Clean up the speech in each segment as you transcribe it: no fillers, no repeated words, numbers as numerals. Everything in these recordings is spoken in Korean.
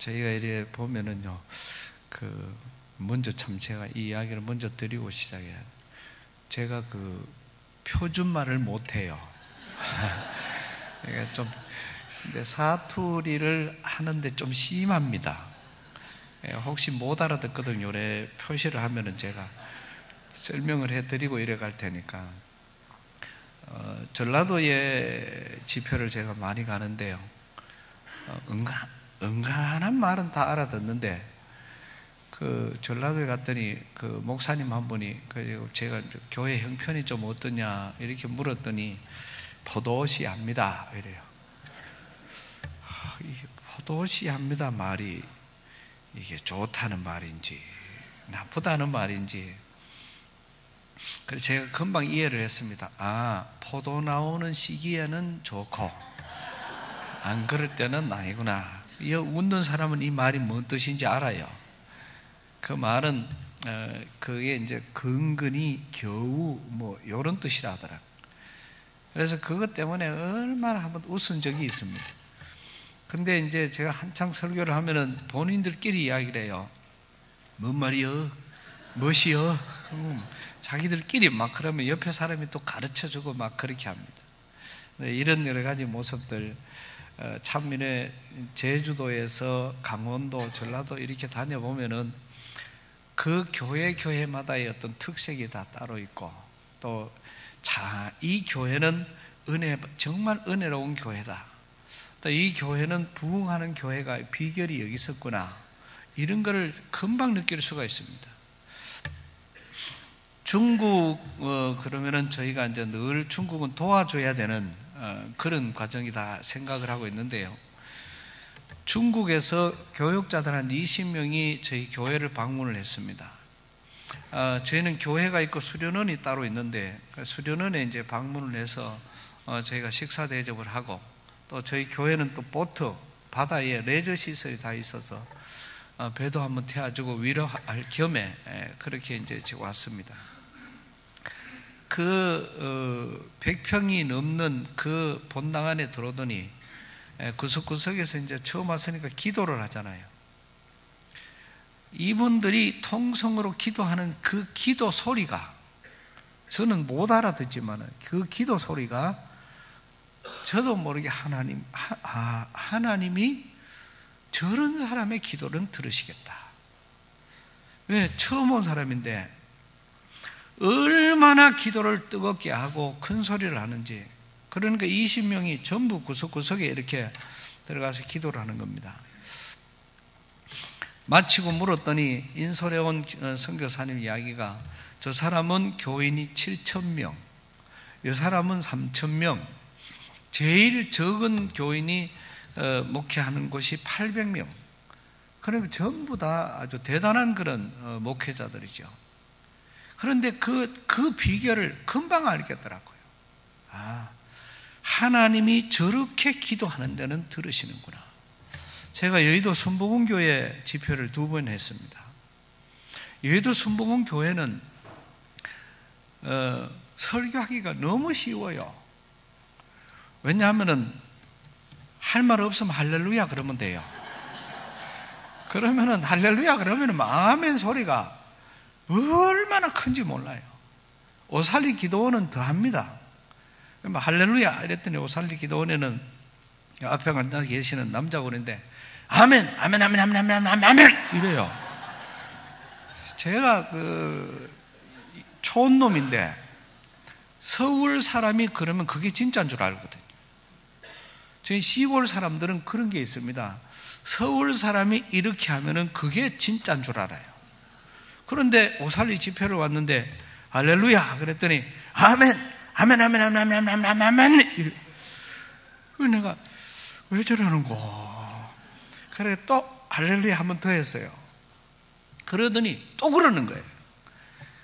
저희가 이래 보면은요, 먼저 참 제가 이 이야기를 먼저 드리고 시작해야 돼요. 제가 표준말을 못해요. 그러니까 근데 사투리를 하는데 좀 심합니다. 혹시 못 알아듣거든요. 요래 표시를 하면은 제가 설명을 해드리고 이래 갈 테니까. 전라도에 집회를 제가 많이 가는데요. 은간한 말은 다 알아듣는데, 전라도에 갔더니 목사님 한 분이, 제가 교회 형편이 좀 어떠냐 이렇게 물었더니 포도시합니다 이래요. 이게 포도시합니다 말이 이게 좋다는 말인지 나쁘다는 말인지, 그래서 제가 금방 이해를 했습니다. 포도 나오는 시기에는 좋고 안 그럴 때는 아니구나. 이 웃는 사람은 이 말이 뭔 뜻인지 알아요. 그 말은 그게 이제 근근히 겨우 이런 뜻이라 하더라고요. 그래서 그것 때문에 얼마나 한번 웃은 적이 있습니다. 근데 이제 제가 한창 설교를 하면은 본인들끼리 이야기를 해요. 뭔 말이요? 무엇이요? 자기들끼리 막 그러면 옆에 사람이 또 가르쳐주고 막 그렇게 합니다. 이런 여러 가지 모습들, 참민의 제주도에서 강원도, 전라도 이렇게 다녀보면은 그 교회마다의 어떤 특색이 다 따로 있고, 또 이 교회는 정말 은혜로운 교회다, 또 이 교회는 부흥하는 교회가 비결이 여기 있었구나, 이런 거를 금방 느낄 수가 있습니다. 중국 그러면은 저희가 이제 늘 중국은 도와줘야 되는 그런 과정이다 생각을 하고 있는데요. 중국에서 교육자들 한 20명이 저희 교회를 방문을 했습니다. 저희는 교회가 있고 수련원이 따로 있는데, 수련원에 이제 방문을 해서 저희가 식사 대접을 하고, 또 저희 교회는 또 보트, 바다에 레저 시설이 다 있어서 배도 한번 태워주고 위로할 겸에 그렇게 이제 왔습니다. 100평이 넘는 그 본당 안에 들어오더니 구석구석에서 이제 처음 왔으니까 기도를 하잖아요. 이분들이 통성으로 기도하는 그 기도 소리가, 저는 못 알아듣지만 그 기도 소리가 저도 모르게 하나님이 저런 사람의 기도는 들으시겠다. 왜? 처음 온 사람인데 얼마나 기도를 뜨겁게 하고 큰 소리를 하는지. 그러니까 20명이 전부 구석구석에 이렇게 들어가서 기도를 하는 겁니다. 마치고 물었더니 인솔에 온 선교사님 이야기가, 저 사람은 교인이 7,000명, 이 사람은 3,000명, 제일 적은 교인이 목회하는 곳이 800명. 그러니까 전부 다 아주 대단한 그런 목회자들이죠. 그런데 그 비결을 금방 알겠더라고요. 하나님이 저렇게 기도하는 데는 들으시는구나. 제가 여의도 순복음교회 집회를 2번 했습니다. 여의도 순복음교회는 설교하기가 너무 쉬워요. 왜냐하면은 할 말 없으면 할렐루야 그러면 돼요. 그러면은 할렐루야 그러면은 아멘 소리가 얼마나 큰지 몰라요. 오살리 기도원은 더 합니다. 할렐루야 이랬더니 오살리 기도원에는 앞에 앉아 계시는 남자분인데 아멘 아멘 아멘 아멘 아멘 아멘 아멘 이래요. 제가 촌놈인데 서울 사람이 그러면 그게 진짜인 줄 알거든요. 저희 시골 사람들은 그런 게 있습니다. 서울 사람이 이렇게 하면은 그게 진짜인 줄 알아요. 그런데 오살리 집회를 왔는데 할렐루야 그랬더니 아멘 아멘 아멘 아멘 아멘 아멘 아멘 아멘. 그래서 내가 왜 저러는고. 그래 또 할렐루야 한 번 더 했어요. 그러더니 또 그러는 거예요.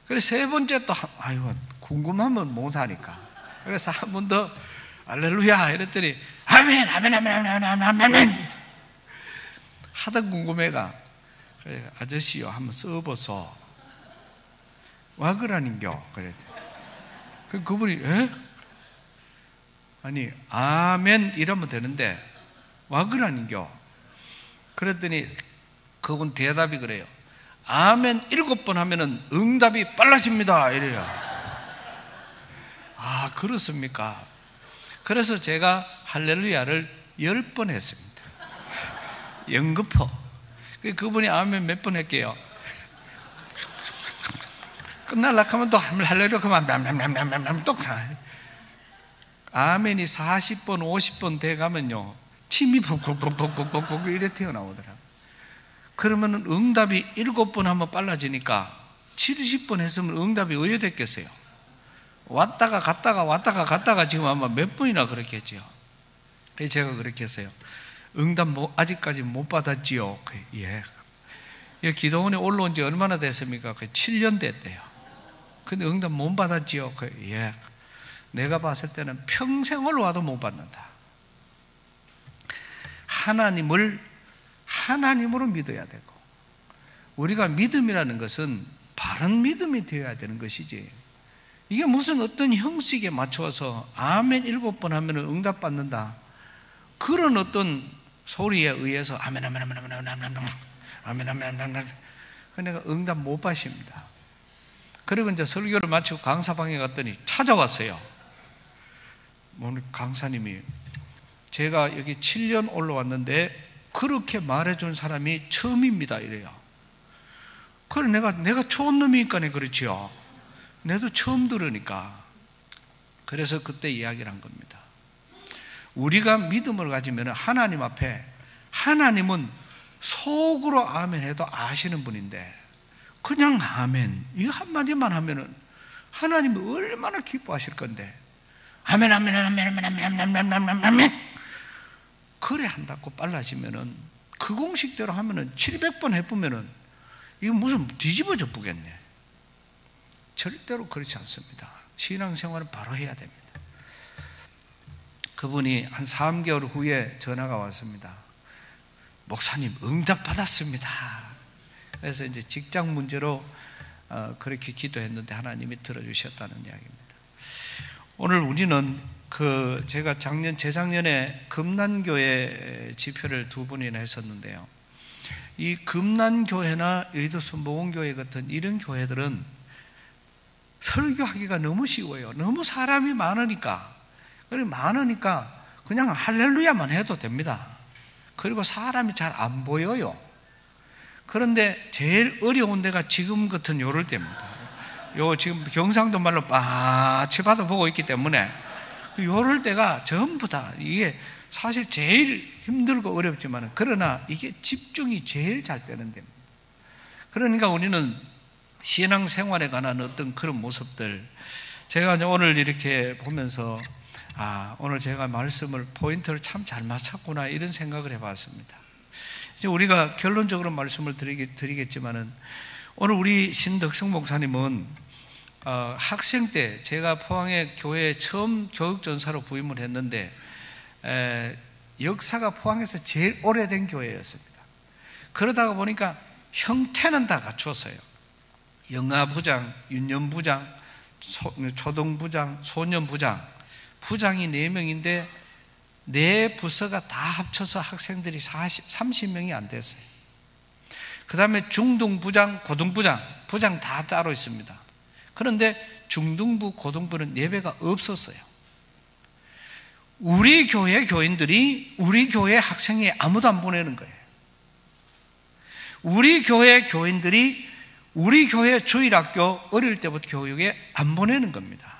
그래서 3번째 또 아이고 궁금하면 못 하니까. 그래서 한 번 더 할렐루야 이랬더니 아멘 아멘 아멘 아멘 아멘 아멘 하던 궁금해가. 그래 아저씨요 한번 써보소. 와 그러는겨. 그랬더니 그분이 에? 아니 아멘 이러면 되는데 와 그러는겨. 그랬더니 그분 대답이 그래요. 아멘 7번 하면은 응답이 빨라집니다. 이래요. 아, 그렇습니까? 그래서 제가 할렐루야를 10번 했습니다. 연급호. 그분이 아멘 몇 번 할게요? 끝날라 하면 또 할렐루야 그만 또 아멘이 40번 50번 돼가면요 침이 푹푹푹푹푹푹 이래 튀어나오더라고요. 그러면 응답이 7번 하면 빨라지니까 70번 했으면 응답이 어디에 됐겠어요? 왔다가 갔다가 지금 아마 몇 번이나 그랬겠죠. 제가 그렇게 했어요. 응답 아직까지 못 받았지요? 예. 기도원에 올라온 지 얼마나 됐습니까? 7년 됐대요. 근데 응답 못 받았지요? 예. 내가 봤을 때는 평생 올라와도 못 받는다. 하나님으로 믿어야 되고, 우리가 믿음이라는 것은 바른 믿음이 되어야 되는 것이지, 이게 무슨 어떤 형식에 맞춰서 아멘 7번 하면 응답 받는다, 그런 어떤 소리에 의해서 아멘 내가 응답 못 받습니다. 그리고 이제 설교를 마치고 강사방에 갔더니 찾아왔어요. 오늘 강사님이 제가 여기 7년 올라왔는데 그렇게 말해준 사람이 처음입니다. 이래요. 그래, 내가 좋은 놈이니까 그렇지요. 내도 처음 들으니까. 그래서 그때 이야기를 한 겁니다. 우리가 믿음을 가지면 하나님 앞에, 하나님은 속으로 아멘 해도 아시는 분인데, 그냥 아멘 이 한마디만 하면은 하나님이 얼마나 기뻐하실 건데, 아멘 그래 한다고 빨라지면은, 그 공식대로 하면은 700번 해보면은 이거 무슨 뒤집어져 보겠네. 절대로 그렇지 않습니다. 신앙생활은 바로 해야 됩니다. 그분이 한 3개월 후에 전화가 왔습니다. 목사님 응답 받았습니다. 그래서 이제 직장 문제로 그렇게 기도했는데 하나님이 들어주셨다는 이야기입니다. 오늘 우리는 제가 재작년에 금난교회 집회를 2번이나 했었는데요. 이 금난교회나 여의도 모원교회 같은 이런 교회들은 설교하기가 너무 쉬워요. 너무 사람이 많으니까. 그냥 할렐루야만 해도 됩니다. 그리고 사람이 잘 안 보여요. 그런데 제일 어려운 데가 지금 같은 요럴 때입니다. 지금 경상도 말로 빠치바도 보고 있기 때문에 요럴 때가 전부 다 이게 사실 제일 힘들고 어렵지만, 그러나 이게 집중이 제일 잘 되는 데입니다. 그러니까 우리는 신앙생활에 관한 어떤 그런 모습들, 제가 오늘 이렇게 보면서 오늘 제가 말씀을 포인트를 참 잘 맞췄구나 이런 생각을 해봤습니다. 이제 우리가 결론적으로 말씀을 드리겠지만은, 오늘 우리 신덕성 목사님은 학생 때 제가 포항의 교회에 처음 교육전사로 부임을 했는데 역사가 포항에서 제일 오래된 교회였습니다. 그러다가 보니까 형태는 다 갖추었어요. 영아부장, 윤년부장, 초등부장, 소년부장, 부장이 4명인데 4부서가 다 합쳐서 학생들이 30명이 안 됐어요. 그 다음에 중등부장, 고등부장, 부장 다 따로 있습니다. 그런데 중등부, 고등부는 예배가 없었어요. 우리 교회 교인들이 우리 교회 학생이 아무도 안 보내는 거예요. 우리 교회 교인들이 우리 교회 주일학교 어릴 때부터 교육에 안 보내는 겁니다.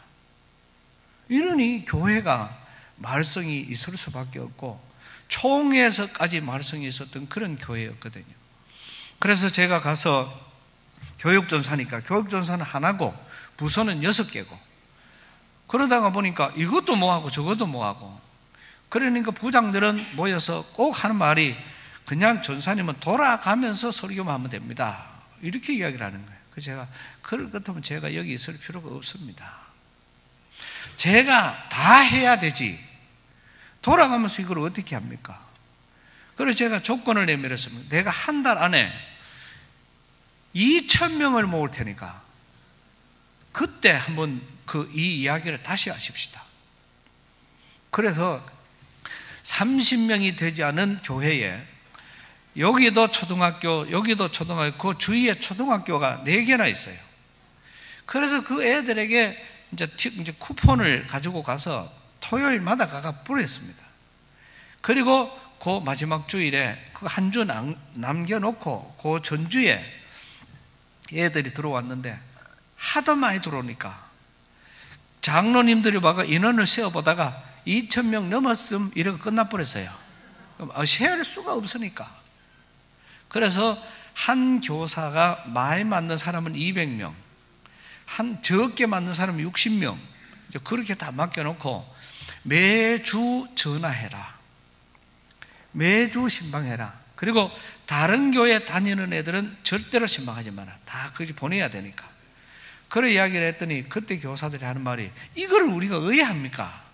이러니 교회가 말썽이 있을 수밖에 없고 총회에서까지 말썽이 있었던 그런 교회였거든요. 그래서 제가 가서 교육전사니까 교육전사는 하나고 부서는 6개고, 그러다가 보니까 이것도 뭐하고 저것도 뭐하고, 그러니까 부장들은 모여서 꼭 하는 말이 그냥 전사님은 돌아가면서 설교만 하면 됩니다, 이렇게 이야기를 하는 거예요. 그래서 제가 그럴 것 같으면 제가 여기 있을 필요가 없습니다. 제가 다 해야 되지 돌아가면서 이걸 어떻게 합니까? 그래서 제가 조건을 내밀었습니다. 내가 한 달 안에 2,000명을 모을 테니까 그때 한번 이 이야기를 다시 하십시다. 그래서 30명이 되지 않은 교회에 여기도 초등학교, 여기도 초등학교, 그 주위에 초등학교가 4개나 있어요. 그래서 그 애들에게 이제 쿠폰을 가지고 가서 토요일마다 가가 뿌렸습니다. 그리고 그 마지막 주일에 그 한 주 남겨놓고 그 전주에 애들이 들어왔는데 하도 많이 들어오니까 장로님들이 와가 인원을 세어보다가 2,000명 넘었음 이러고 끝나버렸어요. 세할 수가 없으니까. 그래서 한 교사가 많이 맞는 사람은 200명, 한 적게 맞는 사람은 60명, 그렇게 다 맡겨놓고 매주 전화해라, 매주 신방해라. 그리고 다른 교회 다니는 애들은 절대로 신방하지 마라. 다 거기 보내야 되니까. 그런 이야기를 했더니 그때 교사들이 하는 말이, 이거를 우리가 의뢰합니까?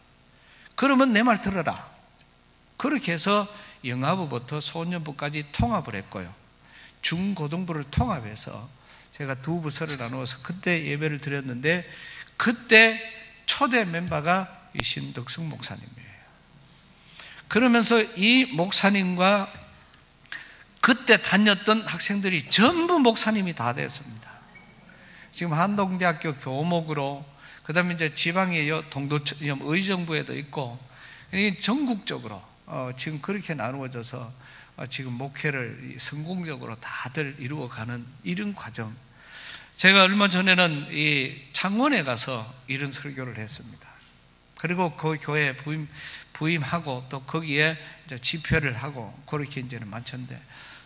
그러면 내 말 들어라. 그렇게 해서 영아부부터 소년부까지 통합을 했고요. 중고등부를 통합해서 제가 2부서를 나누어서 그때 예배를 드렸는데, 그때 초대 멤버가 이 신덕승 목사님이에요. 그러면서 이 목사님과 그때 다녔던 학생들이 전부 목사님이 다 됐습니다. 지금 한동대학교 교목으로, 그 다음에 이제 지방의 동도처럼 의정부에도 있고, 전국적으로 지금 그렇게 나누어져서 지금 목회를 성공적으로 다들 이루어가는 이런 과정. 제가 얼마 전에는 이 창원에 가서 이런 설교를 했습니다. 그리고 그 교회에 부임하고 또 거기에 이제 집회를 하고 그렇게 이제는 마쳤는데,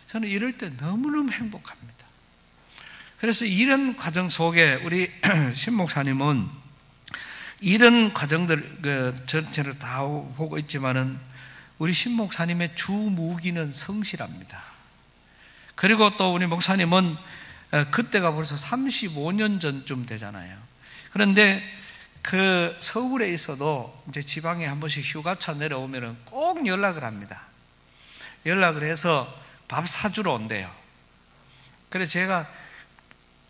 저는 이럴 때 너무너무 행복합니다. 그래서 이런 과정 속에 우리 신 목사님은 이런 과정들 전체를 다 보고 있지만은, 우리 신 목사님의 주 무기는 성실합니다. 그리고 또 우리 목사님은 그때가 벌써 35년 전쯤 되잖아요. 그런데 그 서울에 있어도 이제 지방에 한 번씩 휴가차 내려오면은 꼭 연락을 합니다. 연락을 해서 밥 사주러 온대요. 그래서 제가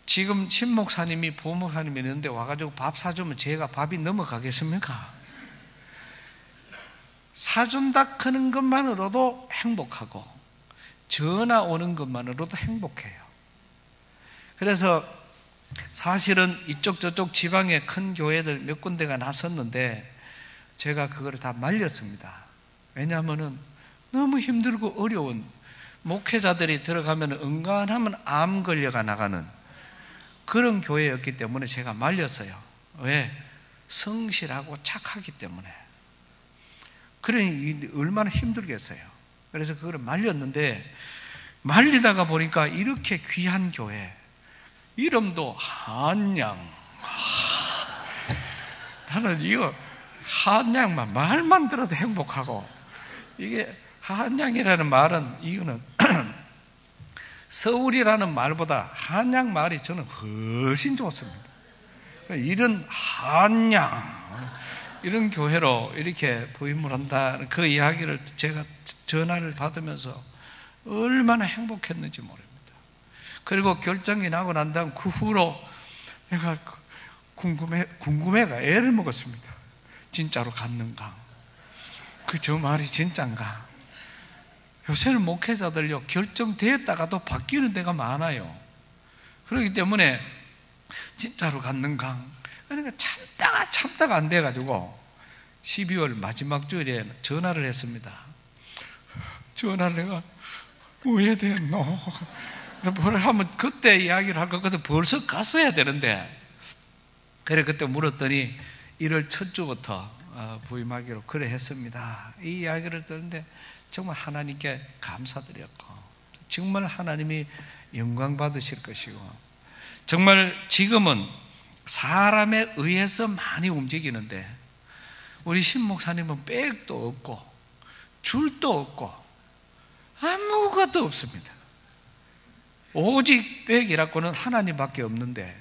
지금 신 목사님이 부목사님이 있는데 와가지고 밥 사주면 제가 밥이 넘어가겠습니까? 사준다 하는 것만으로도 행복하고 전화 오는 것만으로도 행복해요. 그래서 사실은 이쪽 저쪽 지방의 큰 교회들 몇 군데가 나섰는데 제가 그거를 다 말렸습니다. 왜냐하면 너무 힘들고 어려운, 목회자들이 들어가면 은간하면 암 걸려가 나가는 그런 교회였기 때문에 제가 말렸어요. 왜? 성실하고 착하기 때문에. 그러니 얼마나 힘들겠어요. 그래서 그거를 말렸는데, 말리다가 보니까 이렇게 귀한 교회, 이름도 한양. 나는 이거 한양만 말만 들어도 행복하고, 이게 한양이라는 말은, 이거는 서울이라는 말보다 한양 말이 저는 훨씬 좋습니다. 이런 한양, 이런 교회로 이렇게 부임을 한다, 그 이야기를 제가 전화를 받으면서 얼마나 행복했는지 모릅니다. 그리고 결정이 나고 난 다음 그 후로 내가 궁금해가 애를 먹었습니다. 진짜로 갔는가? 저 말이 진짠가? 요새는 목회자들요, 결정됐다가도 바뀌는 데가 많아요. 그렇기 때문에 진짜로 갔는가? 그러니까 참다가 안 돼가지고 12월 마지막 주일에 전화를 했습니다. 전화를 내가 왜 됐노? 뭐라 하면 그때 이야기를 할 것 같아. 벌써 갔어야 되는데. 그래 그때 물었더니 1월 첫 주부터 부임하기로 그래 했습니다. 이 이야기를 듣는데 정말 하나님께 감사드렸고, 정말 하나님이 영광 받으실 것이고, 정말 지금은 사람에 의해서 많이 움직이는데 우리 신 목사님은 백도 없고 줄도 없고 아무것도 없습니다. 오직 백이라고는 하나님밖에 없는데,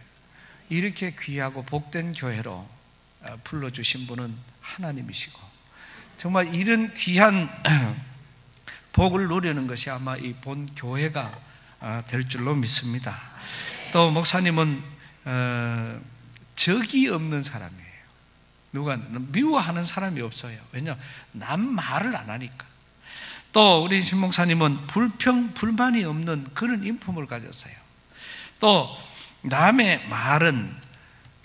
이렇게 귀하고 복된 교회로 불러주신 분은 하나님이시고, 정말 이런 귀한 복을 누리는 것이 아마 이 본 교회가 될 줄로 믿습니다. 또 목사님은 적이 없는 사람이에요. 누가 미워하는 사람이 없어요. 왜냐하면 남 말을 안 하니까. 또 우리 신 목사님은 불만이 없는 그런 인품을 가졌어요. 또 남의 말은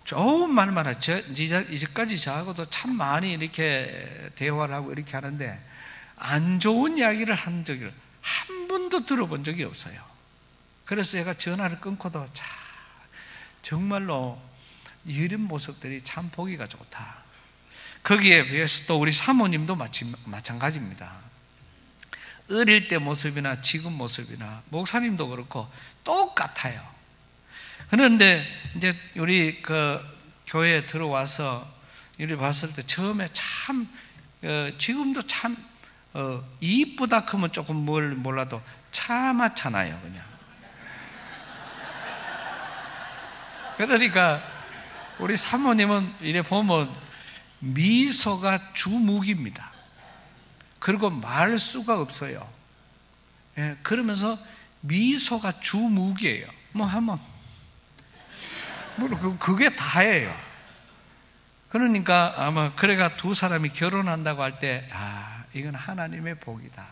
좋은 말만 하죠. 이제까지 저하고도 참 많이 이렇게 대화를 하고 이렇게 하는데 안 좋은 이야기를 한 적이 한 번도 들어본 적이 없어요. 그래서 제가 전화를 끊고도 정말로 이런 모습들이 참 보기가 좋다. 거기에 비해서 또 우리 사모님도 마찬가지입니다. 어릴 때 모습이나 지금 모습이나 목사님도 그렇고 똑같아요. 그런데 이제 우리 그 교회에 들어와서 이렇게 봤을 때 처음에 참 지금도 참 이쁘다 크면 조금 뭘 몰라도 참았잖아요, 그냥. 그러니까 우리 사모님은 이래 보면 미소가 주무기입니다. 그리고 말수가 없어요. 예, 그러면서 미소가 주무기예요. 뭐 하면 그게 다예요. 그러니까 아마 그래가 두 사람이 결혼한다고 할 때 이건 하나님의 복이다.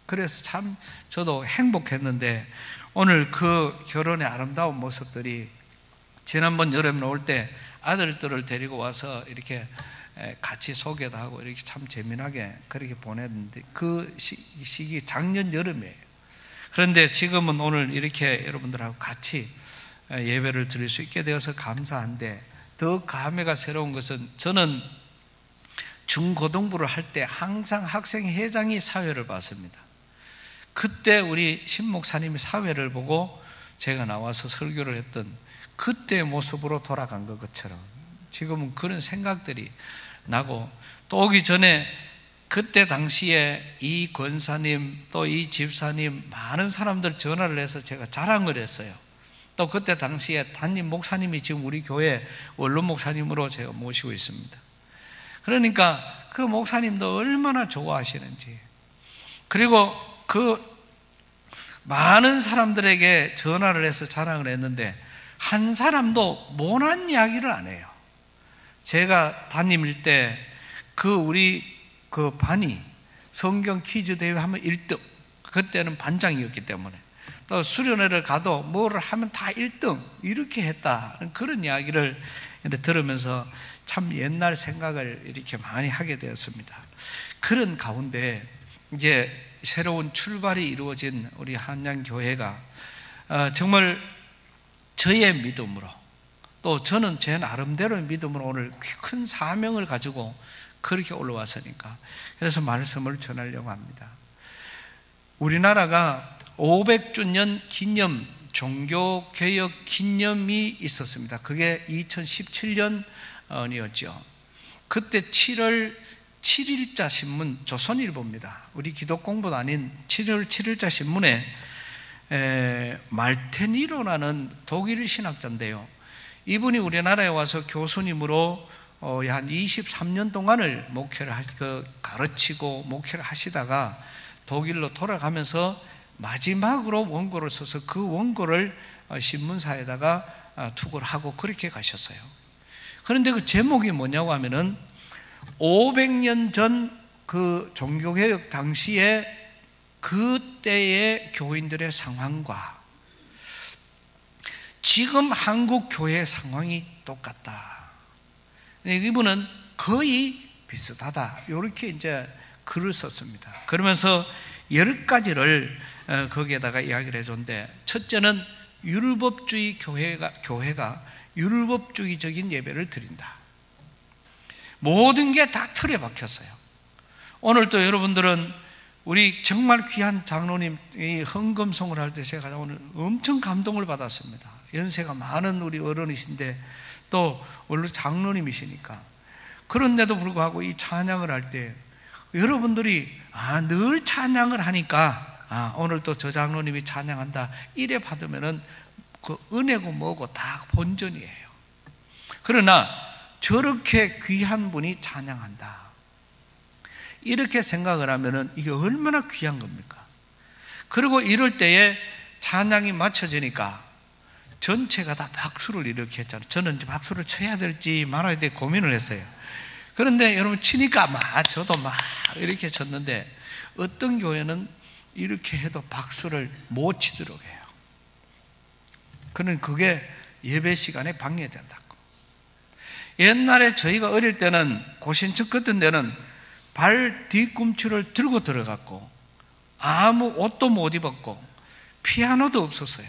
그래서 참 저도 행복했는데 오늘 그 결혼의 아름다운 모습들이 지난번 여름에 올 때 아들들을 데리고 와서 이렇게 같이 소개도 하고 이렇게 참 재미나게 그렇게 보냈는데 그 시기 작년 여름이에요. 그런데 지금은 오늘 이렇게 여러분들하고 같이 예배를 드릴 수 있게 되어서 감사한데 더 감회가 새로운 것은 저는 중고등부를 할 때 항상 학생회장이 사회를 봤습니다. 그때 우리 신 목사님이 사회를 보고 제가 나와서 설교를 했던 그때의 모습으로 돌아간 것처럼 지금은 그런 생각들이 나고 또 오기 전에 그때 당시에 이 권사님 또 이 집사님 많은 사람들 전화를 해서 제가 자랑을 했어요. 또 그때 당시에 담임 목사님이 지금 우리 교회 원로 목사님으로 제가 모시고 있습니다. 그러니까 그 목사님도 얼마나 좋아하시는지 그리고 그 많은 사람들에게 전화를 해서 자랑을 했는데 한 사람도 못한 이야기를 안 해요. 제가 담임일 때 우리 그 반이 성경 퀴즈 대회 하면 1등. 그때는 반장이었기 때문에 또 수련회를 가도 뭐를 하면 다 1등 이렇게 했다. 그런 이야기를 들으면서 참 옛날 생각을 이렇게 많이 하게 되었습니다. 그런 가운데 이제 새로운 출발이 이루어진 우리 한양교회가 정말 저의 믿음으로 또 저는 제 나름대로의 믿음으로 오늘 큰 사명을 가지고 그렇게 올라왔으니까 그래서 말씀을 전하려고 합니다. 우리나라가 500주년 기념 종교개혁 기념이 있었습니다. 그게 2017년이었죠. 그때 7월 7일자 신문 조선일보입니다. 우리 기독공부도 아닌 7월 7일자 신문에 말테니로라는 독일 신학자인데요. 이분이 우리나라에 와서 교수님으로 한 23년 동안을 목회를 가르치고 목회를 하시다가 독일로 돌아가면서 마지막으로 원고를 써서 그 원고를 신문사에다가 투고를 하고 그렇게 가셨어요. 그런데 그 제목이 뭐냐고 하면은 500년 전 그 종교개혁 당시에 그때의 교인들의 상황과 지금 한국 교회의 상황이 똑같다. 이분은 거의 비슷하다. 이렇게 이제 글을 썼습니다. 그러면서 10가지를 거기에다가 이야기를 해줬는데 첫째는 율법주의 교회가 율법주의적인 예배를 드린다. 모든 게 다 틀에 박혔어요. 오늘 또 여러분들은 우리 정말 귀한 장로님이 헌금송을 할 때 제가 오늘 엄청 감동을 받았습니다. 연세가 많은 우리 어른이신데 또 원래 장로님이시니까 그런데도 불구하고 이 찬양을 할 때 여러분들이 늘 찬양을 하니까 오늘 또 저 장로님이 찬양한다 이래 받으면은 그 은혜고 뭐고 다 본전이에요. 그러나 저렇게 귀한 분이 찬양한다 이렇게 생각을 하면은 이게 얼마나 귀한 겁니까? 그리고 이럴 때에 찬양이 맞춰지니까 전체가 다 박수를 이렇게 했잖아요. 저는 이제 박수를 쳐야 될지 말아야 될지 고민을 했어요. 그런데 여러분 치니까 저도 막 이렇게 쳤는데 어떤 교회는 이렇게 해도 박수를 못 치도록 해요. 그는 그게 예배 시간에 방해된다고. 옛날에 저희가 어릴 때는 고신청 같은 데는 발 뒤꿈치를 들고 들어갔고 아무 옷도 못 입었고 피아노도 없었어요.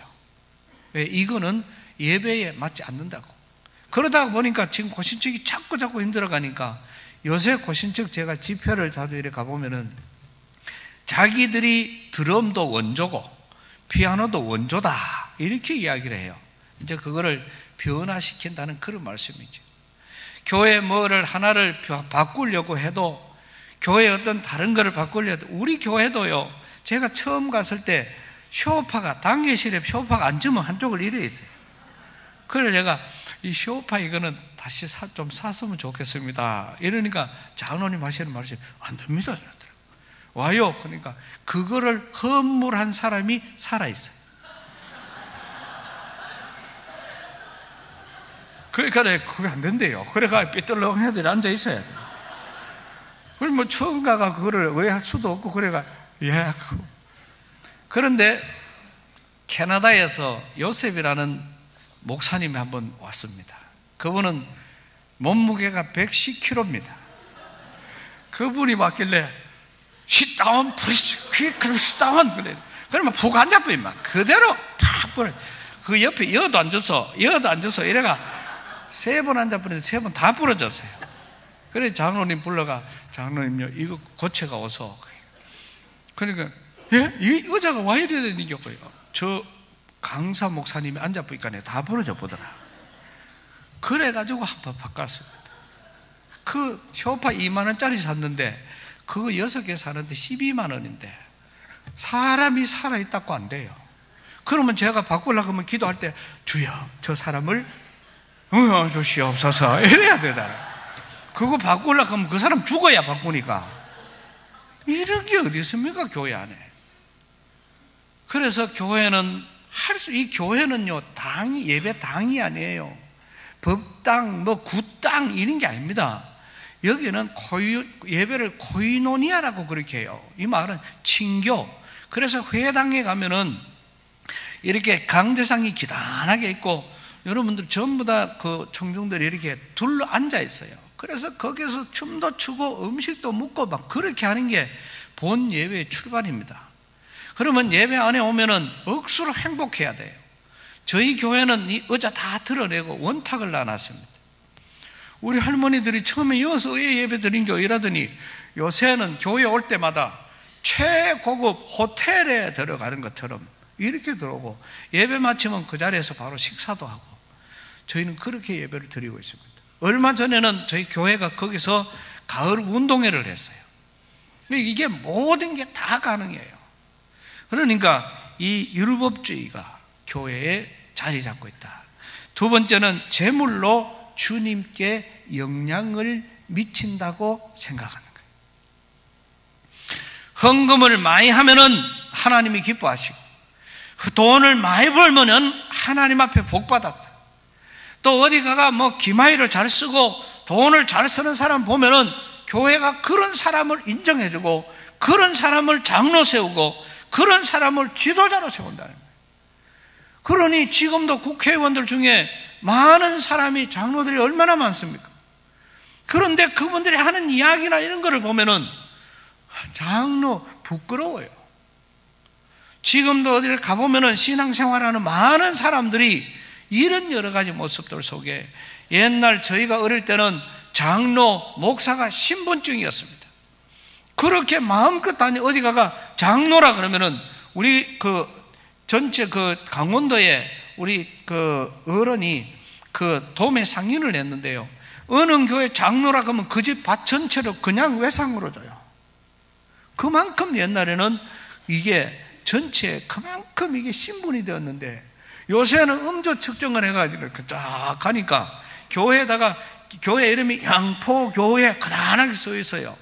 왜? 이거는 예배에 맞지 않는다고. 그러다 보니까 지금 고신청이 자꾸 힘들어가니까 요새 고신청 제가 집회를 자주 이렇게 가보면은 자기들이 드럼도 원조고 피아노도 원조다 이렇게 이야기를 해요. 이제 그거를 변화시킨다는 그런 말씀이죠. 교회 뭐를 하나를 바꾸려고 해도 교회 어떤 다른 거를 바꾸려고 해도 우리 교회도요. 제가 처음 갔을 때 쇼파가 당회실에 쇼파가 앉으면 한쪽을 이래 있어요. 그래서 제가 이 쇼파 이거는 다시 좀 샀으면 좋겠습니다. 이러니까 장로님 하시는 말씀이 안 됩니다. 이러더라고요. 와요. 그러니까 그거를 헌물한 사람이 살아있어요. 그러니까 그게 안 된대요. 그래가 삐뚤렁해들 앉아 있어야 돼. 그럼 뭐 처음 가가 그거를 왜 할 수도 없고 그래가 예. 그런데 캐나다에서 요셉이라는 목사님이 한번 왔습니다. 그분은 몸무게가 110kg입니다. 그분이 왔길래 sit down, please. 그럼 sit down. 그래. 그러면 푹 앉아버리면 막 그대로 팍 버려. 그 옆에 여도 앉아서 이래가 3번 앉아버리는데 3번 다 부러졌어요. 그래 장로님 불러가 장로님요 이거 고쳐가 어서. 그러니까 예? 이 의자가 와 이래야 되는 거예요. 저 강사 목사님이 앉아보니까 다 부러져 보더라. 그래가지고 한번 바꿨습니다. 그 쇼파 2만원짜리 샀는데 그거 6개 사는데 12만 원인데 사람이 살아있다고 안 돼요. 그러면 제가 바꾸려고 하면 기도할 때 주여 저 사람을 주시옵소서 이래야 되잖아. 그거 바꾸려고 하면 그 사람 죽어야 바꾸니까. 이런 게 어디 있습니까 교회 안에. 그래서 교회는 이 교회는요 당이 예배 당이 아니에요. 법당 뭐 굿당 이런 게 아닙니다. 여기는 예배를 코이노니아라고 그렇게 해요. 이 말은 친교. 그래서 회당에 가면은 이렇게 강대상이 기단하게 있고 여러분들 전부 다 그 청중들이 이렇게 둘러 앉아 있어요. 그래서 거기서 춤도 추고 음식도 먹고 막 그렇게 하는 게 본 예배의 출발입니다. 그러면 예배 안에 오면은 억수로 행복해야 돼요. 저희 교회는 이 의자 다 드러내고 원탁을 놔놨습니다. 우리 할머니들이 처음에 여기서 예배 드린 게 이러더니 요새는 교회 올 때마다 최고급 호텔에 들어가는 것처럼 이렇게 들어오고 예배 마치면 그 자리에서 바로 식사도 하고 저희는 그렇게 예배를 드리고 있습니다. 얼마 전에는 저희 교회가 거기서 가을 운동회를 했어요. 이게 모든 게 다 가능해요. 그러니까 이 율법주의가 교회에 자리 잡고 있다. 두 번째는 제물로 주님께 영향을 미친다고 생각하는 거예요. 헌금을 많이 하면은 하나님이 기뻐하시고 돈을 많이 벌면은 하나님 앞에 복 받았다. 또 어디 가가 뭐 기마이를 잘 쓰고 돈을 잘 쓰는 사람 보면은 교회가 그런 사람을 인정해주고 그런 사람을 장로 세우고 그런 사람을 지도자로 세운다는 거예요. 그러니 지금도 국회의원들 중에 많은 사람이 장로들이 얼마나 많습니까? 그런데 그분들이 하는 이야기나 이런 거를 보면은 장로 부끄러워요. 지금도 어디를 가보면은 신앙생활하는 많은 사람들이 이런 여러 가지 모습들 속에 옛날 저희가 어릴 때는 장로, 목사가 신분증이었습니다. 그렇게 마음껏 어디 가가 장로라 그러면은 우리 그 전체 그 강원도에 우리 그 어른이 그 도매 상인을 냈는데요. 어느 교회 장로라 그러면 그 집 밭 전체를 그냥 외상으로 줘요. 그만큼 옛날에는 이게 전체 그만큼 이게 신분이 되었는데 요새는 음조 측정을 해가지고 이렇게 쫙 가니까 교회에다가 교회 이름이 양포교회 그단하게 써 있어요.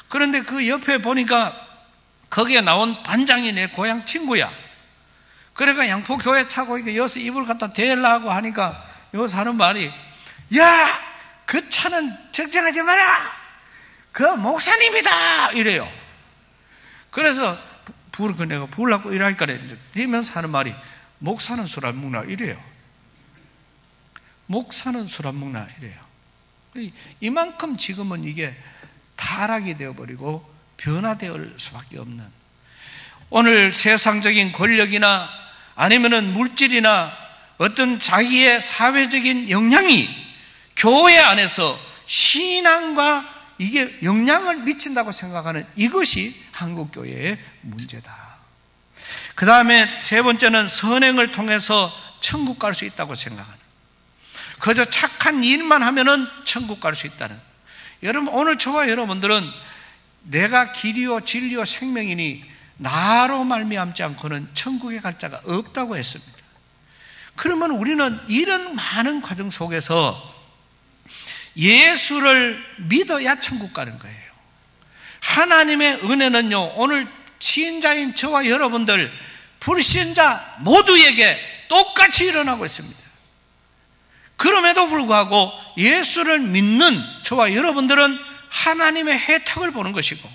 그런데 그 옆에 보니까 거기에 나온 반장이 내 고향 친구야. 그러니까 양포교회 차고 이렇게 여기서 이불 갖다 대려고 하니까 여기서 하는 말이 야, 그 차는 측정하지 마라. 그 목사님이다 이래요. 그래서 내가 부으려고 이러니까 되면서 하는 말이 목사는 술 안 먹나 이래요. 목사는 술 안 먹나 이래요. 이만큼 지금은 이게 타락이 되어버리고 변화될 수밖에 없는, 오늘 세상적인 권력이나 아니면은 물질이나 어떤 자기의 사회적인 영향이 교회 안에서 신앙과 이게 영향을 미친다고 생각하는 이것이 한국교회의 문제다. 그 다음에 세 번째는 선행을 통해서 천국 갈 수 있다고 생각하는, 그저 착한 일만 하면은 천국 갈 수 있다는. 여러분, 오늘 저와 여러분들은 내가 길이요 진리요 생명이니 나로 말미암지 않고는 천국에 갈 자가 없다고 했습니다. 그러면 우리는 이런 많은 과정 속에서 예수를 믿어야 천국 가는 거예요. 하나님의 은혜는요, 오늘 신자인 저와 여러분들, 불신자 모두에게 똑같이 일어나고 있습니다. 그럼에도 불구하고 예수를 믿는 저와 여러분들은 하나님의 혜택을 보는 것이고,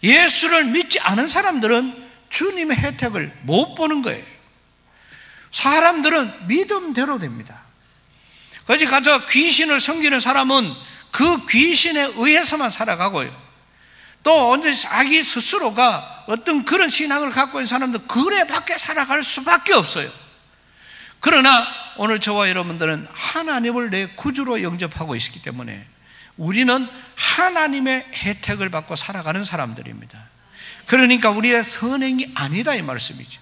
예수를 믿지 않은 사람들은 주님의 혜택을 못 보는 거예요. 사람들은 믿음대로 됩니다. 거기 가서 귀신을 섬기는 사람은 그 귀신에 의해서만 살아가고요. 또 언제 자기 스스로가 어떤 그런 신앙을 갖고 있는 사람들 그래 밖에 살아갈 수밖에 없어요. 그러나 오늘 저와 여러분들은 하나님을 내 구주로 영접하고 있기 때문에 우리는 하나님의 혜택을 받고 살아가는 사람들입니다. 그러니까 우리의 선행이 아니다 이 말씀이죠.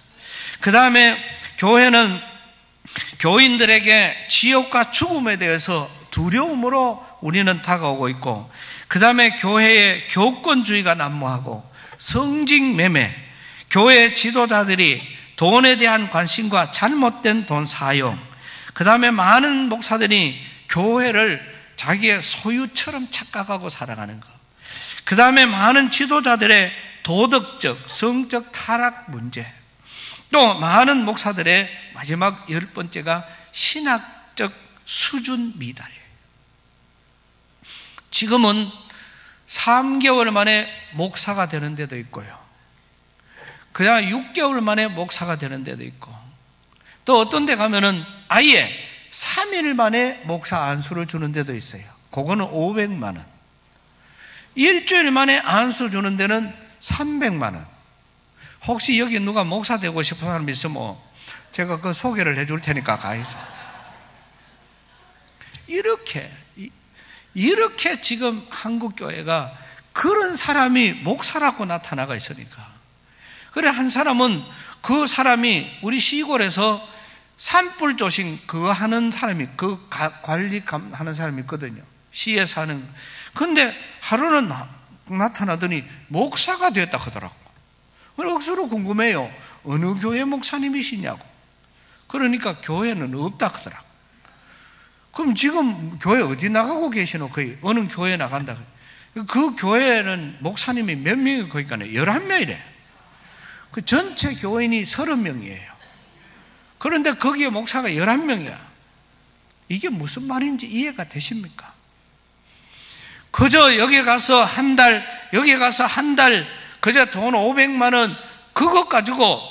그 다음에 교회는 교인들에게 지옥과 죽음에 대해서 두려움으로 우리는 다가오고 있고, 그 다음에 교회의 교권주의가 난무하고 성직 매매, 교회 지도자들이 돈에 대한 관심과 잘못된 돈 사용, 그 다음에 많은 목사들이 교회를 자기의 소유처럼 착각하고 살아가는 것, 그 다음에 많은 지도자들의 도덕적, 성적 타락 문제, 또 많은 목사들의 마지막 10번째가 신학적 수준 미달이에요. 지금은 3개월 만에 목사가 되는 데도 있고요, 그냥 6개월 만에 목사가 되는 데도 있고, 또 어떤 데 가면은 아예 3일 만에 목사 안수를 주는 데도 있어요. 그거는 500만 원. 일주일 만에 안수 주는 데는 300만 원. 혹시 여기 누가 목사 되고 싶은 사람 있으면 제가 그 소개를 해줄 테니까 가야죠. 이렇게 지금 한국교회가 그런 사람이 목사라고 나타나가 있으니까. 그래, 한 사람은 그 사람이 우리 시골에서 산불 조심 그거 하는 사람이, 그 관리 하는 사람이 있거든요. 시에 사는. 근데 하루는 나타나더니 목사가 됐다 하더라고. 억수로 궁금해요. 어느 교회 목사님이시냐고. 그러니까 교회는 없다 하더라고. 그럼 지금 교회 어디 나가고 계시노? 거의 어느 교회 나간다. 그 교회는 목사님이 몇 명이 거기가 11명이래. 그 전체 교인이 30명이에요. 그런데 거기에 목사가 11명이야. 이게 무슨 말인지 이해가 되십니까? 그저 여기 가서 한 달, 그저 돈 500만 원, 그것 가지고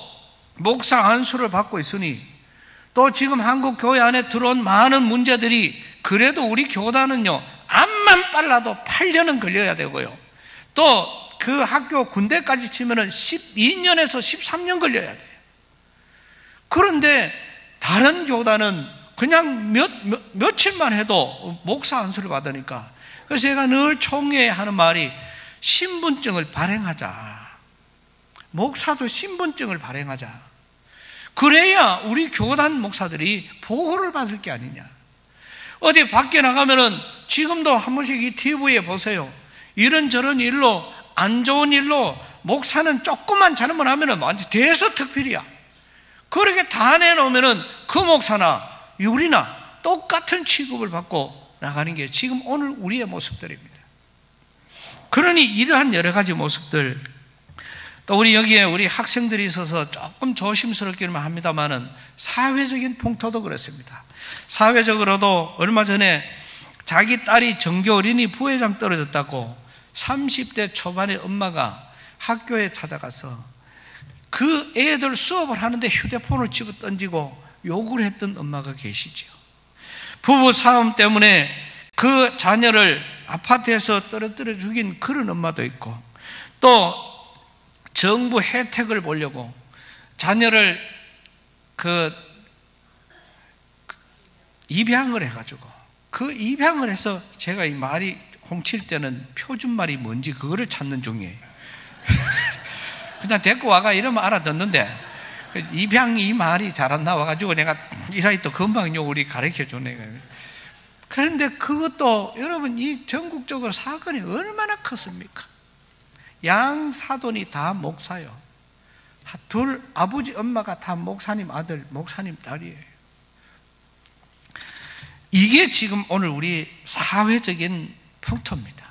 목사 안수를 받고 있으니, 또 지금 한국 교회 안에 들어온 많은 문제들이, 그래도 우리 교단은요, 암만 빨라도 8년은 걸려야 되고요, 또 그 학교 군대까지 치면은 12년에서 13년 걸려야 돼요. 그런데 다른 교단은 그냥 며칠만 해도 목사 안수를 받으니까, 그래서 제가 늘 총회에 하는 말이 신분증을 발행하자. 목사도 신분증을 발행하자. 그래야 우리 교단 목사들이 보호를 받을 게 아니냐. 어디 밖에 나가면은 지금도 한 번씩 이 TV에 보세요. 이런저런 일로, 안 좋은 일로 목사는 조금만 잘못하면은 완전 대서특필이야. 그렇게 다 내놓으면은 그 목사나 우리나 똑같은 취급을 받고 나가는 게 지금 오늘 우리의 모습들입니다. 그러니 이러한 여러 가지 모습들, 또 우리 여기에 우리 학생들이 있어서 조금 조심스럽기는 합니다만은 사회적인 풍토도 그렇습니다. 사회적으로도 얼마 전에 자기 딸이 전교 어린이 부회장 떨어졌다고 30대 초반의 엄마가 학교에 찾아가서 그 애들 수업을 하는데 휴대폰을 집어 던지고 욕을 했던 엄마가 계시죠. 부부 싸움 때문에 그 자녀를 아파트에서 떨어뜨려 죽인 그런 엄마도 있고, 또 정부 혜택을 보려고 자녀를 입양을 해가지고, 그 입양을 해서 제가 이 말이 훔칠 때는 표준말이 뭔지 그거를 찾는 중이에요. 그냥 데리고 와가 이러면 알아듣는데, 입양 이 말이 잘 안 나와가지고 내가 이 아이 또 금방 우리 가르쳐 주네. 그런데 그것도 여러분, 이 전국적으로 사건이 얼마나 컸습니까? 양 사돈이 다 목사요. 둘 아버지 엄마가 다 목사님 아들, 목사님 딸이에요. 이게 지금 오늘 우리 사회적인 풍토입니다.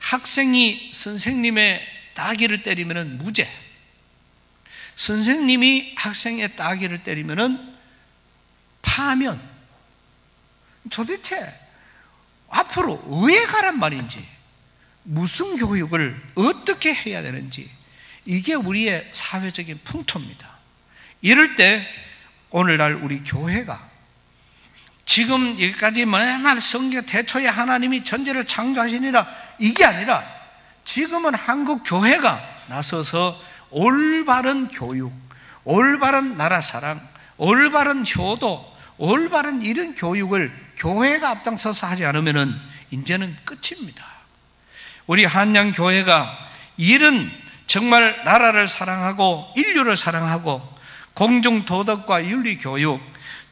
학생이 선생님의 따귀를 때리면 무죄, 선생님이 학생의 따귀를 때리면 파면. 도대체 앞으로 왜 가란 말인지, 무슨 교육을 어떻게 해야 되는지, 이게 우리의 사회적인 풍토입니다. 이럴 때 오늘날 우리 교회가 지금 여기까지 맨날 성경 태초에 하나님이 전제를 창조하시니라 이게 아니라, 지금은 한국 교회가 나서서 올바른 교육, 올바른 나라 사랑, 올바른 효도, 올바른 이런 교육을 교회가 앞장서서 하지 않으면 이제는 끝입니다. 우리 한양교회가 이런 정말 나라를 사랑하고 인류를 사랑하고 공중도덕과 윤리교육,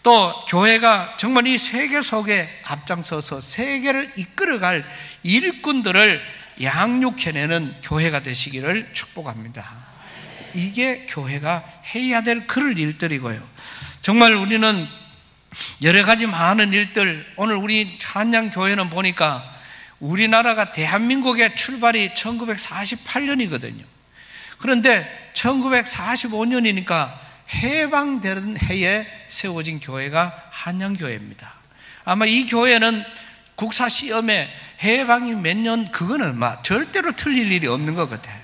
또 교회가 정말 이 세계 속에 앞장서서 세계를 이끌어갈 일꾼들을 양육해내는 교회가 되시기를 축복합니다. 이게 교회가 해야 될 그럴 일들이고요. 정말 우리는 여러 가지 많은 일들, 오늘 우리 한양교회는 보니까 우리나라가 대한민국의 출발이 1948년이거든요. 그런데 1945년이니까 해방되는 해에 세워진 교회가 한양교회입니다. 아마 이 교회는 국사시험에 해방이 몇 년, 그거는 절대로 틀릴 일이 없는 것 같아요.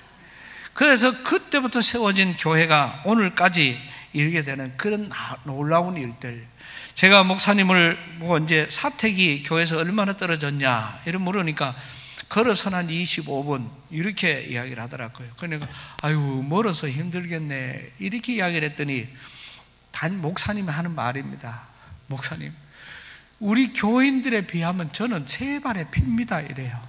그래서 그때부터 세워진 교회가 오늘까지 이르게 되는 그런 놀라운 일들. 제가 목사님을 보고 이제 사택이 교회에서 얼마나 떨어졌냐 이런 물으니까 걸어서는 한 25분 이렇게 이야기를 하더라고요. 그러니까 아유 멀어서 힘들겠네 이렇게 이야기를 했더니 단 목사님이 하는 말입니다. 목사님, 우리 교인들에 비하면 저는 세 발의 피입니다 이래요.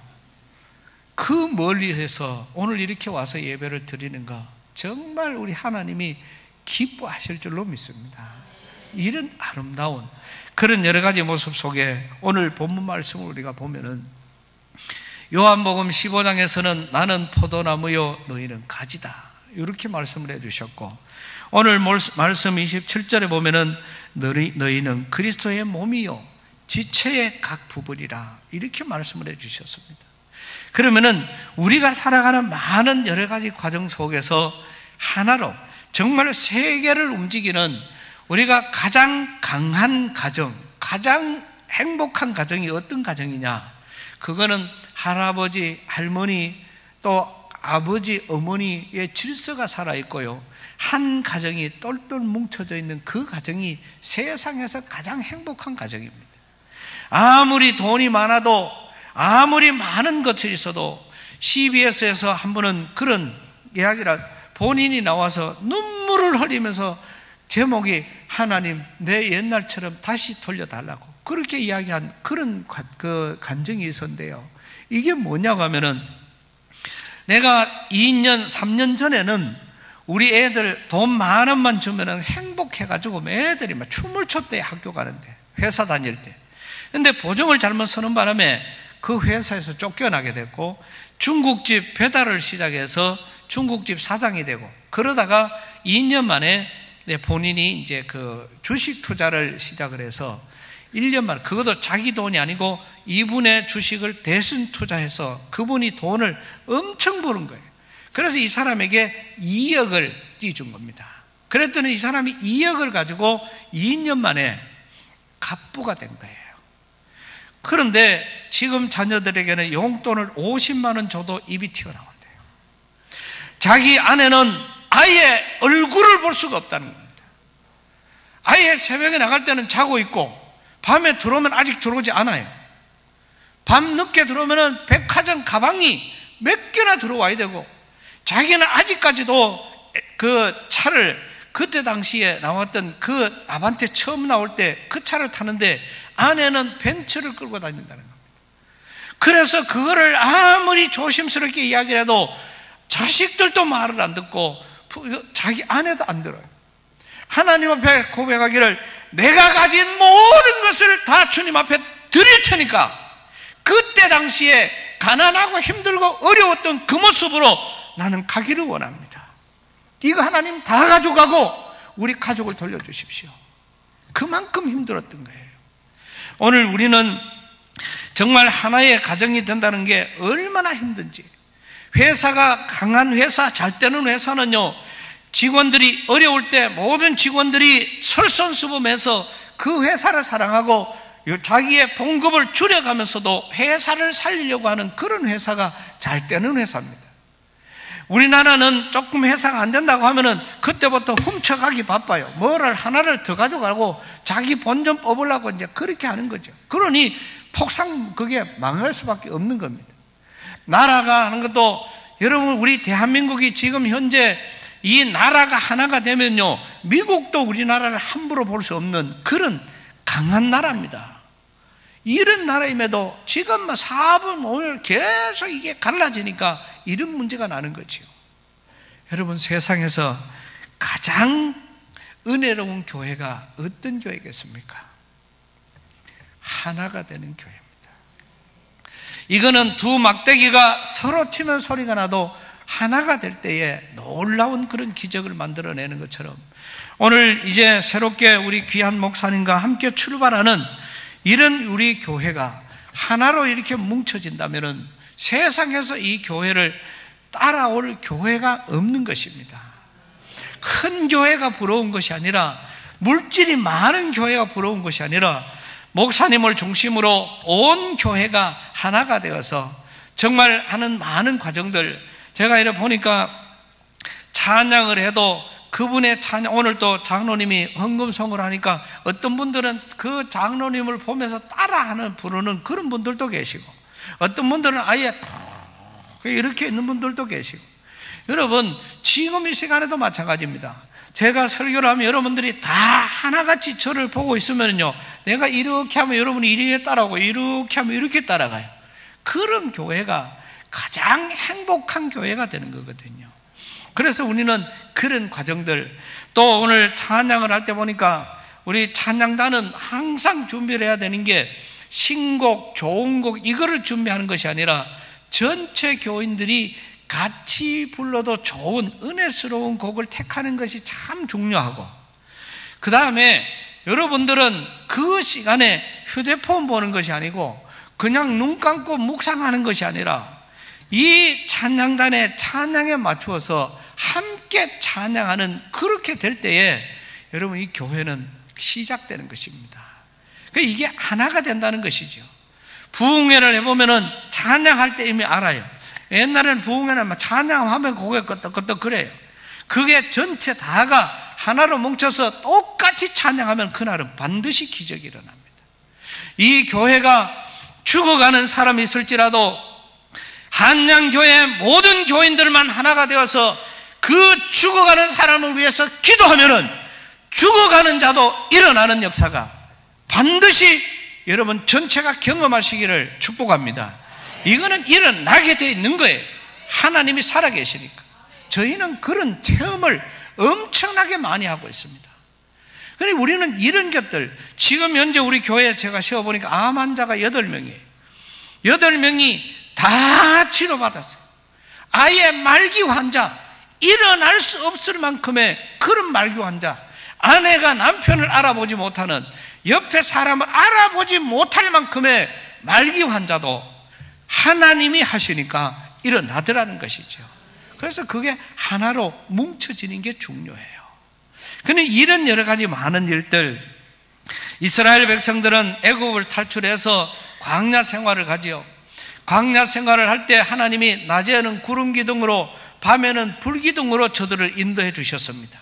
그 멀리에서 오늘 이렇게 와서 예배를 드리는 거 정말 우리 하나님이 기뻐하실 줄로 믿습니다. 이런 아름다운 그런 여러 가지 모습 속에 오늘 본문 말씀을 우리가 보면은 요한복음 15장에서는 나는 포도나무요 너희는 가지다 이렇게 말씀을 해주셨고, 오늘 말씀 27절에 보면은 너희는 그리스도의 몸이요 지체의 각 부분이라 이렇게 말씀을 해주셨습니다. 그러면은 우리가 살아가는 많은 여러 가지 과정 속에서 하나로 정말 세계를 움직이는 우리가 가장 강한 가정, 가장 행복한 가정이 어떤 가정이냐? 그거는 할아버지, 할머니, 또 아버지, 어머니의 질서가 살아있고요, 한 가정이 똘똘 뭉쳐져 있는 그 가정이 세상에서 가장 행복한 가정입니다. 아무리 돈이 많아도, 아무리 많은 것이 있어도, CBS에서 한 번은 그런 이야기를, 본인이 나와서 눈물을 흘리면서 제목이 하나님 내 옛날처럼 다시 돌려달라고 그렇게 이야기한 그런 그 간증이 있었는데요. 이게 뭐냐고 하면은, 내가 2년 3년 전에는 우리 애들 돈 10,000원만 주면은 행복해가지고 애들이 막 춤을 췄대요. 학교 가는데, 회사 다닐 때. 근데 보증을 잘못 서는 바람에 그 회사에서 쫓겨나게 됐고, 중국집 배달을 시작해서 중국집 사장이 되고, 그러다가 2년 만에 본인이 이제 그 주식 투자를 시작을 해서 1년 만에, 그것도 자기 돈이 아니고 이분의 주식을 대신 투자해서 그분이 돈을 엄청 버는 거예요. 그래서 이 사람에게 2억을 띄준 겁니다. 그랬더니 이 사람이 2억을 가지고 2년 만에 갑부가 된 거예요. 그런데 지금 자녀들에게는 용돈을 50만 원 줘도 입이 튀어나온대요. 자기 아내는 아예 얼굴을 볼 수가 없다는 겁니다. 아예 새벽에 나갈 때는 자고 있고 밤에 들어오면 아직 들어오지 않아요. 밤 늦게 들어오면 백화점 가방이 몇 개나 들어와야 되고, 자기는 아직까지도 그 차를, 그때 당시에 나왔던 그 아반떼 처음 나올 때 그 차를 타는데 아내는 벤츠를 끌고 다닌다는 겁니다. 그래서 그거를 아무리 조심스럽게 이야기를 해도 자식들도 말을 안 듣고 자기 아내도 안 들어요. 하나님 앞에 고백하기를 내가 가진 모든 것을 다 주님 앞에 드릴 테니까 그때 당시에 가난하고 힘들고 어려웠던 그 모습으로 나는 가기를 원합니다. 이거 하나님 다 가져가고 우리 가족을 돌려주십시오. 그만큼 힘들었던 거예요. 오늘 우리는 정말 하나의 가정이 된다는 게 얼마나 힘든지, 회사가 강한 회사, 잘 되는 회사는요, 직원들이 어려울 때 모든 직원들이 설선수범해서 그 회사를 사랑하고 자기의 봉급을 줄여가면서도 회사를 살리려고 하는 그런 회사가 잘 되는 회사입니다. 우리나라는 조금 회사가 안 된다고 하면은 그때부터 훔쳐가기 바빠요. 뭐를 하나를 더 가져가고 자기 본전 뽑으려고 이제 그렇게 하는 거죠. 그러니 그게 망할 수밖에 없는 겁니다. 나라가 하는 것도, 여러분, 우리 대한민국이 지금 현재 이 나라가 하나가 되면요, 미국도 우리나라를 함부로 볼 수 없는 그런 강한 나라입니다. 이런 나라임에도 지금 사업은 오늘 계속 이게 갈라지니까 이런 문제가 나는 거죠. 여러분, 세상에서 가장 은혜로운 교회가 어떤 교회겠습니까? 하나가 되는 교회입니다. 이거는 두 막대기가 서로 치면 소리가 나도 하나가 될 때에 놀라운 그런 기적을 만들어내는 것처럼, 오늘 이제 새롭게 우리 귀한 목사님과 함께 출발하는 이런 우리 교회가 하나로 이렇게 뭉쳐진다면 세상에서 이 교회를 따라올 교회가 없는 것입니다. 큰 교회가 부러운 것이 아니라, 물질이 많은 교회가 부러운 것이 아니라, 목사님을 중심으로 온 교회가 하나가 되어서 정말 하는 많은 과정들, 제가 이렇게 보니까 찬양을 해도 그분의 찬양, 오늘 또 장로님이 헌금송을 하니까 어떤 분들은 그 장로님을 보면서 따라하는, 부르는 그런 분들도 계시고, 어떤 분들은 아예 이렇게 있는 분들도 계시고, 여러분, 지금 이 시간에도 마찬가지입니다. 제가 설교를 하면 여러분들이 다 하나같이 저를 보고 있으면요, 내가 이렇게 하면 여러분이 이렇게 따라오고, 이렇게 하면 이렇게 따라가요. 그런 교회가 가장 행복한 교회가 되는 거거든요. 그래서 우리는 그런 과정들, 또 오늘 찬양을 할 때 보니까 우리 찬양단은 항상 준비를 해야 되는 게 신곡, 좋은 곡, 이거를 준비하는 것이 아니라 전체 교인들이 같이 불러도 좋은 은혜스러운 곡을 택하는 것이 참 중요하고, 그 다음에 여러분들은 그 시간에 휴대폰 보는 것이 아니고 그냥 눈 감고 묵상하는 것이 아니라 이 찬양단의 찬양에 맞추어서 함께 찬양하는, 그렇게 될 때에 여러분 이 교회는 시작되는 것입니다. 이게 하나가 된다는 것이죠. 부흥회를 해보면은 찬양할 때 이미 알아요. 옛날에는 부흥회는 찬양하면 고개 끄덕끄덕 그래요. 그게 전체 다가 하나로 뭉쳐서 똑같이 찬양하면 그날은 반드시 기적이 일어납니다. 이 교회가 죽어가는 사람이 있을지라도 한양교회 모든 교인들만 하나가 되어서 그 죽어가는 사람을 위해서 기도하면은 죽어가는 자도 일어나는 역사가 반드시 여러분 전체가 경험하시기를 축복합니다. 이거는 일어나게 되어 있는 거예요. 하나님이 살아계시니까. 저희는 그런 체험을 엄청나게 많이 하고 있습니다. 그런데 우리는 이런 것들, 지금 현재 우리 교회에 제가 세워보니까 암 환자가 8명이에요. 8명이 다 치료받았어요. 아예 말기 환자, 일어날 수 없을 만큼의 그런 말기 환자, 아내가 남편을 알아보지 못하는, 옆에 사람을 알아보지 못할 만큼의 말기 환자도 하나님이 하시니까 일어나더라는 것이죠. 그래서 그게 하나로 뭉쳐지는 게 중요해요. 근데 이런 여러 가지 많은 일들, 이스라엘 백성들은 애굽을 탈출해서 광야 생활을 가지요. 광야 생활을 할 때 하나님이 낮에는 구름 기둥으로 밤에는 불기둥으로 저들을 인도해 주셨습니다.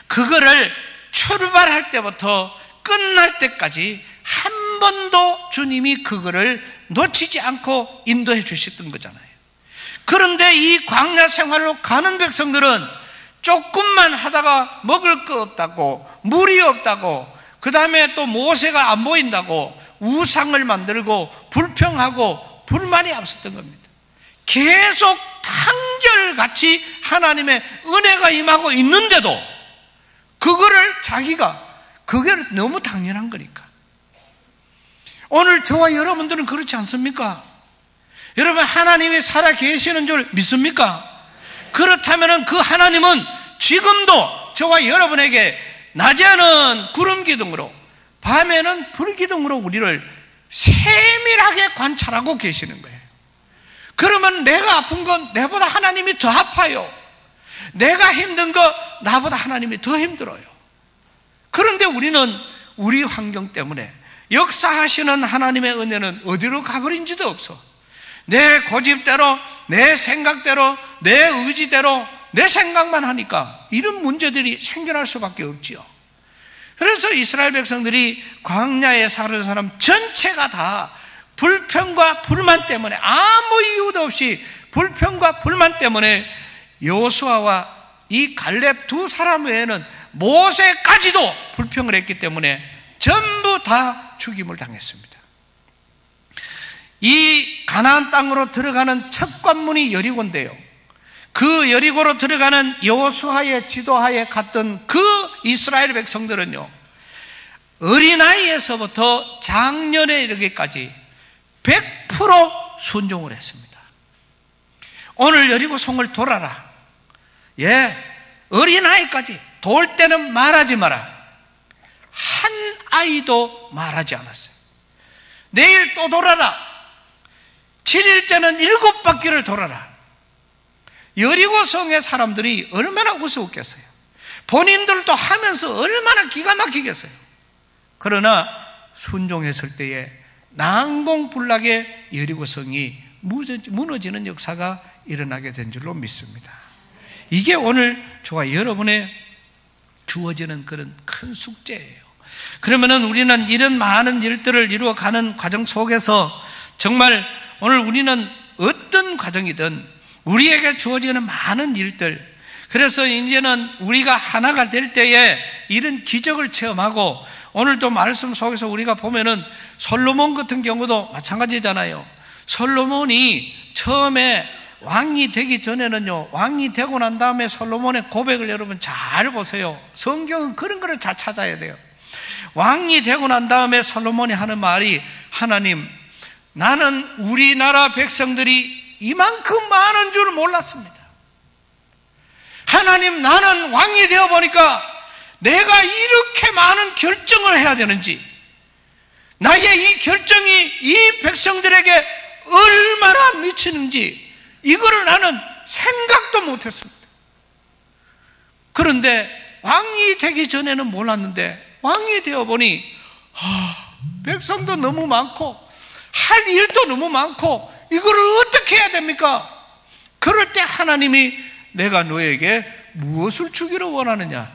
그거를 출발할 때부터 끝날 때까지 한 번도 주님이 그거를 놓치지 않고 인도해 주셨던 거잖아요. 그런데 이 광야 생활로 가는 백성들은 조금만 하다가 먹을 거 없다고, 물이 없다고, 그 다음에 또 모세가 안 보인다고 우상을 만들고 불평하고 불만이 앞섰던 겁니다. 계속 한결같이 하나님의 은혜가 임하고 있는데도 그거를 자기가, 그게 너무 당연한 거니까. 오늘 저와 여러분들은 그렇지 않습니까? 여러분, 하나님이 살아 계시는 줄 믿습니까? 그렇다면 그 하나님은 지금도 저와 여러분에게 낮에는 구름 기둥으로, 밤에는 불 기둥으로 우리를 세밀하게 관찰하고 계시는 거예요. 그러면 내가 아픈 건 내보다 하나님이 더 아파요. 내가 힘든 거 나보다 하나님이 더 힘들어요. 그런데 우리는 우리 환경 때문에 역사하시는 하나님의 은혜는 어디로 가버린지도 없어. 내 고집대로, 내 생각대로, 내 의지대로 내 생각만 하니까 이런 문제들이 생겨날 수밖에 없지요. 그래서 이스라엘 백성들이 광야에 사는 사람 전체가 다 불평과 불만 때문에, 아무 이유도 없이 불평과 불만 때문에 여호수아와 이 갈렙 두 사람 외에는 모세까지도 불평을 했기 때문에 전부 다 죽임을 당했습니다. 이 가나안 땅으로 들어가는 첫 관문이 여리고인데요, 그 여리고로 들어가는 여호수아의 지도하에 갔던 그 이스라엘 백성들은요, 어린아이에서부터 장년에 이르기까지 100% 순종을 했습니다. 오늘 여리고 성을 돌아라. 어린아이까지, 돌 때는 말하지 마라. 한 아이도 말하지 않았어요. 내일 또 돌아라. 7일째는 7바퀴를 돌아라. 여리고 성의 사람들이 얼마나 우스웠겠어요. 본인들도 하면서 얼마나 기가 막히겠어요. 그러나 순종했을 때에 난공불락의 여리고 성이 무너지는 역사가 일어나게 된 줄로 믿습니다. 이게 오늘 저와 여러분의 주어지는 그런 큰 숙제예요. 그러면은 우리는 이런 많은 일들을 이루어가는 과정 속에서 정말 오늘 우리는 어떤 과정이든 우리에게 주어지는 많은 일들, 그래서 이제는 우리가 하나가 될 때에 이런 기적을 체험하고, 오늘도 말씀 속에서 우리가 보면은 솔로몬 같은 경우도 마찬가지잖아요. 솔로몬이 처음에 왕이 되기 전에는요, 왕이 되고 난 다음에 솔로몬의 고백을 여러분 잘 보세요. 성경은 그런 거를 잘 찾아야 돼요. 왕이 되고 난 다음에 솔로몬이 하는 말이, 하나님, 나는 우리나라 백성들이 이만큼 많은 줄 몰랐습니다. 하나님, 나는 왕이 되어보니까 내가 이렇게 많은 결정을 해야 되는지, 나의 이 결정이 이 백성들에게 얼마나 미치는지 이거를 나는 생각도 못했습니다. 그런데 왕이 되기 전에는 몰랐는데 왕이 되어보니 백성도 너무 많고 할 일도 너무 많고 이거를 어떻게 해야 됩니까? 그럴 때 하나님이 내가 너에게 무엇을 주기를 원하느냐?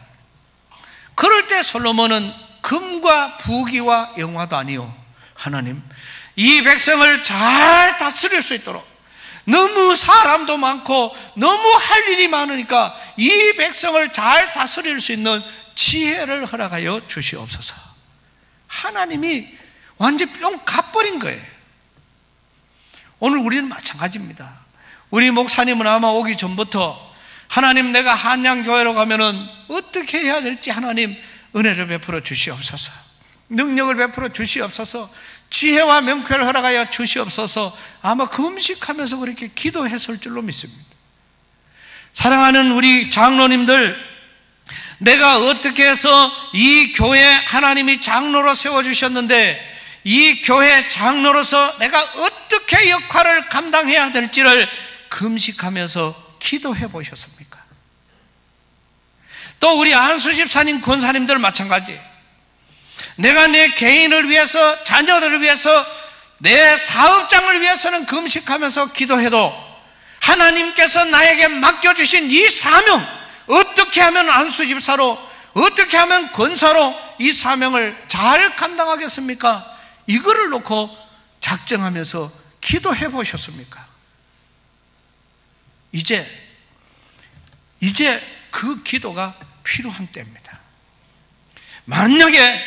그럴 때 솔로몬은 금과 부귀와 영화도 아니요, 하나님, 이 백성을 잘 다스릴 수 있도록, 너무 사람도 많고 너무 할 일이 많으니까 이 백성을 잘 다스릴 수 있는 지혜를 허락하여 주시옵소서. 하나님이 완전 뿅 가버린 거예요. 오늘 우리는 마찬가지입니다. 우리 목사님은 아마 오기 전부터 하나님, 내가 한양교회로 가면은 어떻게 해야 될지 하나님 은혜를 베풀어 주시옵소서, 능력을 베풀어 주시옵소서, 지혜와 명쾌를 허락하여 주시옵소서, 아마 금식하면서 그렇게 기도했을 줄로 믿습니다. 사랑하는 우리 장로님들, 내가 어떻게 해서 이 교회 하나님이 장로로 세워주셨는데 이 교회 장로로서 내가 어떻게 역할을 감당해야 될지를 금식하면서 기도해 보셨습니까? 또 우리 안수 집사님, 권사님들 마찬가지. 내가 내 개인을 위해서, 자녀들을 위해서, 내 사업장을 위해서는 금식하면서 기도해도 하나님께서 나에게 맡겨주신 이 사명, 어떻게 하면 안수집사로, 어떻게 하면 권사로 이 사명을 잘 감당하겠습니까? 이거를 놓고 작정하면서 기도해 보셨습니까? 이제 그 기도가 필요한 때입니다. 만약에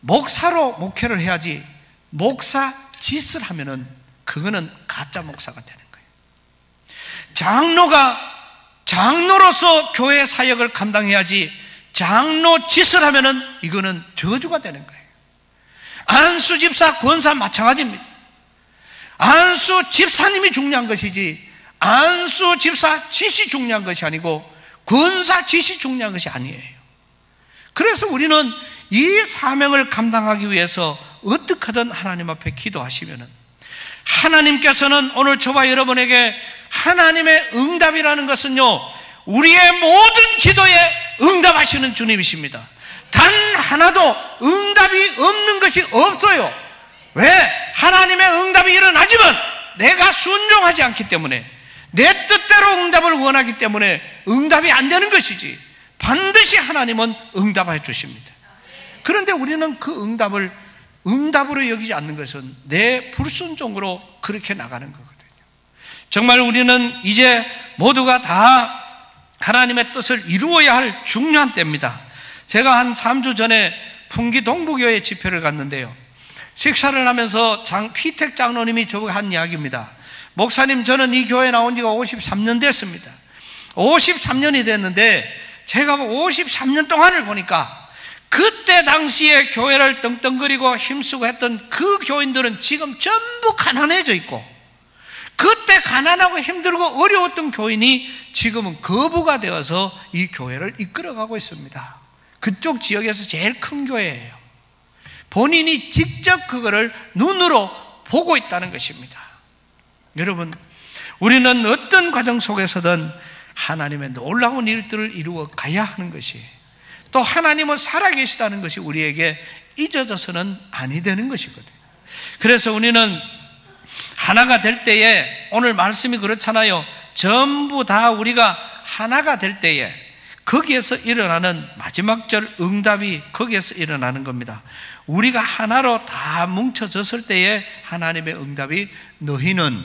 목사로 목회를 해야지 목사 짓을 하면은 그거는 가짜 목사가 되는 거예요. 장로로서 교회 사역을 감당해야지 장로 짓을 하면은 이거는 저주가 되는 거예요. 안수 집사, 권사 마찬가지입니다. 안수 집사님이 중요한 것이지 안수 집사 짓이 중요한 것이 아니고 권사 짓이 중요한 것이 아니에요. 그래서 우리는 이 사명을 감당하기 위해서 어떻게든 하나님 앞에 기도하시면은 하나님께서는 오늘 저와 여러분에게 하나님의 응답이라는 것은요, 우리의 모든 기도에 응답하시는 주님이십니다. 단 하나도 응답이 없는 것이 없어요. 왜? 하나님의 응답이 일어나지만 내가 순종하지 않기 때문에, 내 뜻대로 응답을 원하기 때문에 응답이 안 되는 것이지, 반드시 하나님은 응답해 주십니다. 그런데 우리는 그 응답으로 여기지 않는 것은 내 불순종으로 그렇게 나가는 거거든요. 정말 우리는 이제 모두가 다 하나님의 뜻을 이루어야 할 중요한 때입니다. 제가 한 3주 전에 풍기 동부교회 집회를 갔는데요, 식사를 하면서 피택 장로님이 저보고 한 이야기입니다. 목사님, 저는 이 교회 나온 지가 53년 됐습니다. 53년이 됐는데 제가 53년 동안을 보니까 그때 당시에 교회를 떵떵거리고 힘쓰고 했던 그 교인들은 지금 전부 가난해져 있고, 그때 가난하고 힘들고 어려웠던 교인이 지금은 거부가 되어서 이 교회를 이끌어가고 있습니다. 그쪽 지역에서 제일 큰 교회예요. 본인이 직접 그거를 눈으로 보고 있다는 것입니다. 여러분, 우리는 어떤 과정 속에서든 하나님의 놀라운 일들을 이루어 가야 하는 것이, 또 하나님은 살아계시다는 것이 우리에게 잊어져서는 아니 되는 것이거든요. 그래서 우리는 하나가 될 때에, 오늘 말씀이 그렇잖아요. 전부 다 우리가 하나가 될 때에 거기에서 일어나는 마지막 절 응답이 거기에서 일어나는 겁니다. 우리가 하나로 다 뭉쳐졌을 때에 하나님의 응답이, 너희는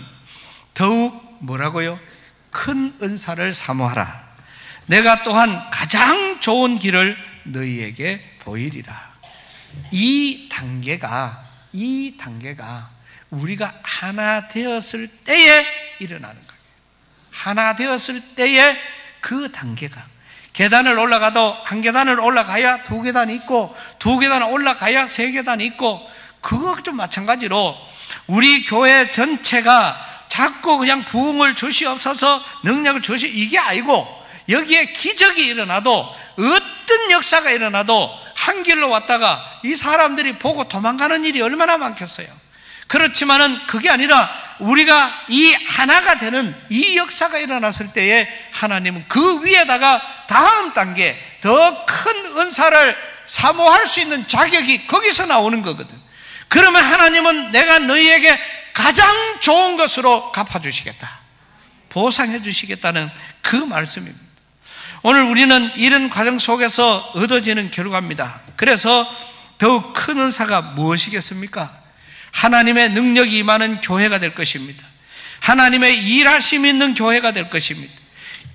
더욱 뭐라고요? 큰 은사를 사모하라. 내가 또한 가장 좋은 길을 너희에게 보이리라. 이 단계가 우리가 하나 되었을 때에 일어나는 거예요. 하나 되었을 때에 그 단계가, 계단을 올라가도 한 계단을 올라가야 두 계단이 있고, 두 계단을 올라가야 세 계단이 있고, 그것도 마찬가지로 우리 교회 전체가 자꾸 그냥 부흥을 주시옵소서, 능력을 이게 아니고, 여기에 기적이 일어나도, 어떤 역사가 일어나도 한 길로 왔다가 이 사람들이 보고 도망가는 일이 얼마나 많겠어요. 그렇지만은 그게 아니라 우리가 이 하나가 되는 이 역사가 일어났을 때에 하나님은 그 위에다가 다음 단계 더 큰 은사를 사모할 수 있는 자격이 거기서 나오는 거거든. 그러면 하나님은 내가 너희에게 가장 좋은 것으로 갚아주시겠다, 보상해 주시겠다는 그 말씀입니다. 오늘 우리는 이런 과정 속에서 얻어지는 결과입니다. 그래서 더욱 큰 은사가 무엇이겠습니까? 하나님의 능력이 임하는 교회가 될 것입니다. 하나님의 일하심이 있는 교회가 될 것입니다.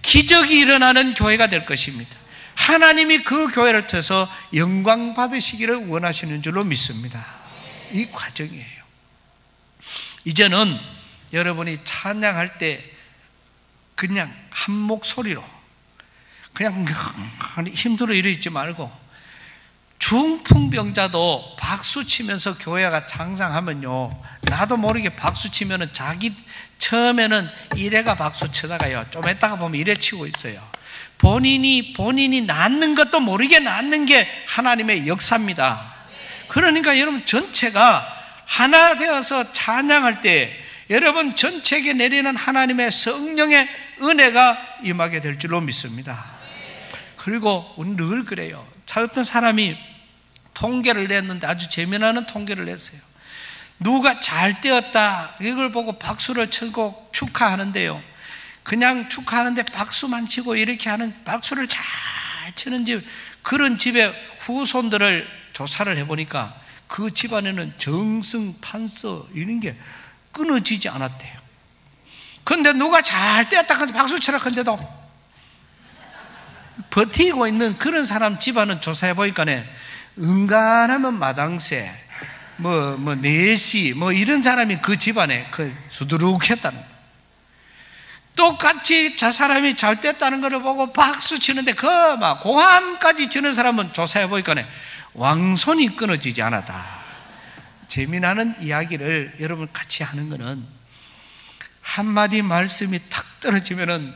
기적이 일어나는 교회가 될 것입니다. 하나님이 그 교회를 통해서 영광 받으시기를 원하시는 줄로 믿습니다. 이 과정이에요. 이제는 여러분이 찬양할 때 그냥 한 목소리로, 그냥 힘들어 이러 있지 말고, 중풍병자도 박수 치면서 교회가 장상하면요, 나도 모르게 박수 치면은 자기 처음에는 이래가 박수 치다가요, 좀 있다가 보면 이래 치고 있어요. 본인이 낫는 것도 모르게 낫는 게 하나님의 역사입니다. 그러니까 여러분 전체가 하나 되어서 찬양할 때 여러분 전체에게 내리는 하나님의 성령의 은혜가 임하게 될 줄로 믿습니다. 그리고 우리는 늘 그래요. 어떤 사람이 통계를 냈는데 아주 재미나는 통계를 냈어요. 누가 잘 되었다 이걸 보고 박수를 치고 축하하는데요, 그냥 축하하는데 박수만 치고 이렇게 하는, 박수를 잘 치는 집, 그런 집의 후손들을 조사를 해보니까 그 집안에는 정승, 판서 이런 게 끊어지지 않았대요. 그런데 누가 잘 되었다 하는데 박수 치라 하는데도 버티고 있는 그런 사람 집안은 조사해 보니까 은간하면 마당새, 내시, 이런 사람이 그 집안에 수두룩했다는 거예요. 똑같이 저 사람이 잘 됐다는 것을 보고 박수 치는데 막 고함까지 치는 사람은 조사해 보니까 왕손이 끊어지지 않았다. 재미나는 이야기를 여러분 같이 하는 것은, 한마디 말씀이 탁 떨어지면은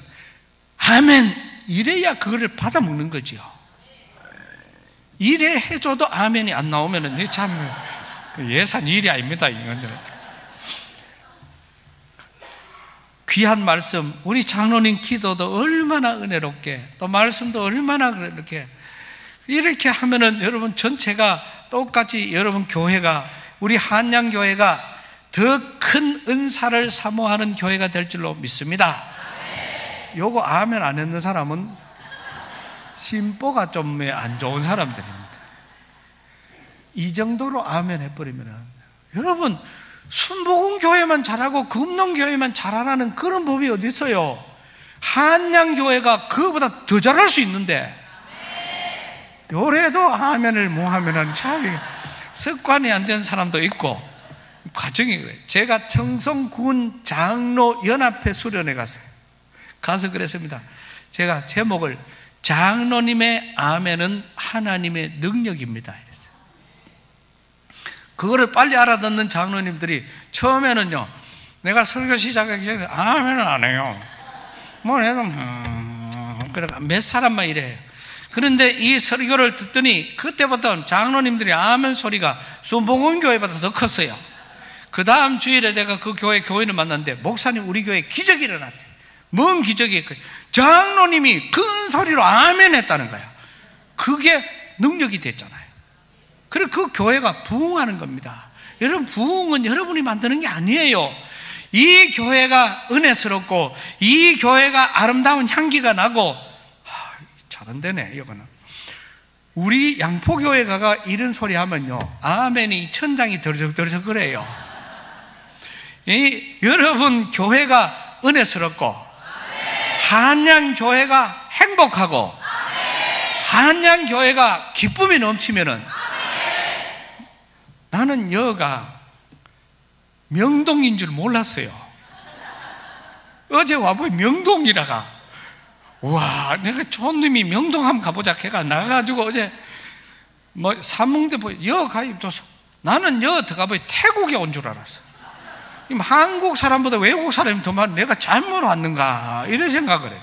아멘 이래야 그거를 받아 먹는 거지요. 이래 해줘도 아멘이 안 나오면은 참 예산 일이 아닙니다. 이건 귀한 말씀, 우리 장로님 기도도 얼마나 은혜롭게, 또 말씀도 얼마나 이렇게 하면은 여러분 전체가 똑같이, 여러분 교회가, 우리 한양교회가 더 큰 은사를 사모하는 교회가 될 줄로 믿습니다. 요거 아멘 안 했는 사람은 심보가 좀 안 좋은 사람들입니다. 이 정도로 아멘 해버리면은, 여러분 순복음교회만 잘하고 금농교회만 잘하라는 그런 법이 어디 있어요? 한양교회가 그거보다 더 잘할 수 있는데, 요래도 아멘을 못 하면은 참 습관이 안 된 사람도 있고, 과정이 그래요. 제가 청송군 장로연합회 수련회 가서 그랬습니다. 제가 제목을 장로님의 아멘은 하나님의 능력입니다 이랬어요. 그거를 빨리 알아듣는 장로님들이 처음에는요, 내가 설교 시작하기 전에 아멘은 안 해요. 뭘 해도 그러니까 몇 사람만 이래요. 그런데 이 설교를 듣더니 그때부터 장로님들이 아멘 소리가 순복음교회보다 더 컸어요. 그 다음 주일에 내가 그 교인을 만났는데, 목사님 우리 교회에 기적이 일어났대. 뭔 기적이? 장로님이 큰 소리로 아멘 했다는 거야. 그게 능력이 됐잖아요. 그래서 그 교회가 부흥하는 겁니다. 여러분, 부흥은 여러분이 만드는 게 아니에요. 이 교회가 은혜스럽고 이 교회가 아름다운 향기가 나고, 잘 안 되네 이거는. 우리 양포교회가 이런 소리 하면요, 아멘이 천장이 덜적덜적 그래요. 여러분 교회가 은혜스럽고, 한양교회가 행복하고, 한양교회가 기쁨이 넘치면은, 나는 여가 명동인 줄 몰랐어요. 어제 와보니 명동이라가, 와, 내가 좋은 놈이 명동 한번 가보자 걔가 나가가지고 어제 삼흥대 여 가입돼서, 나는 여 들어가보니 태국에 온 줄 알았어. 한국 사람보다 외국 사람이 더 많아. 내가 잘못 왔는가 이런 생각을 해.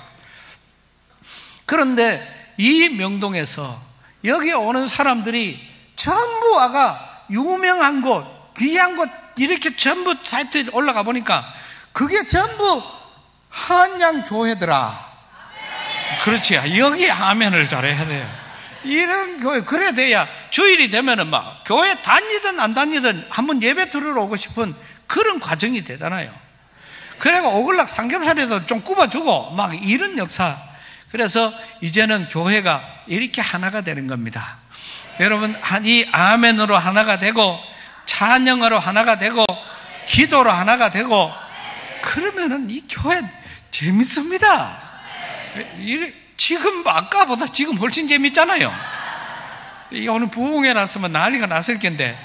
그런데 이 명동에서 여기 오는 사람들이 전부 와가 유명한 곳, 귀한 곳 이렇게 전부 사이트에 올라가 보니까 그게 전부 한양교회더라. 그렇지, 여기 아멘을 잘해야 돼요. 이런 교회, 그래 돼야 주일이 되면은 막 교회 다니든 안 다니든 한번 예배 들으러 오고 싶은 그런 과정이 되잖아요. 그래가 오글락 삼겹살에도 좀 굽어주고 막 이런 역사. 그래서 이제는 교회가 이렇게 하나가 되는 겁니다. 여러분, 이 아멘으로 하나가 되고, 찬양으로 하나가 되고, 기도로 하나가 되고, 그러면은 이 교회 재밌습니다. 지금 아까보다 지금 훨씬 재밌잖아요. 오늘 부흥회 났으면 난리가 났을 텐데,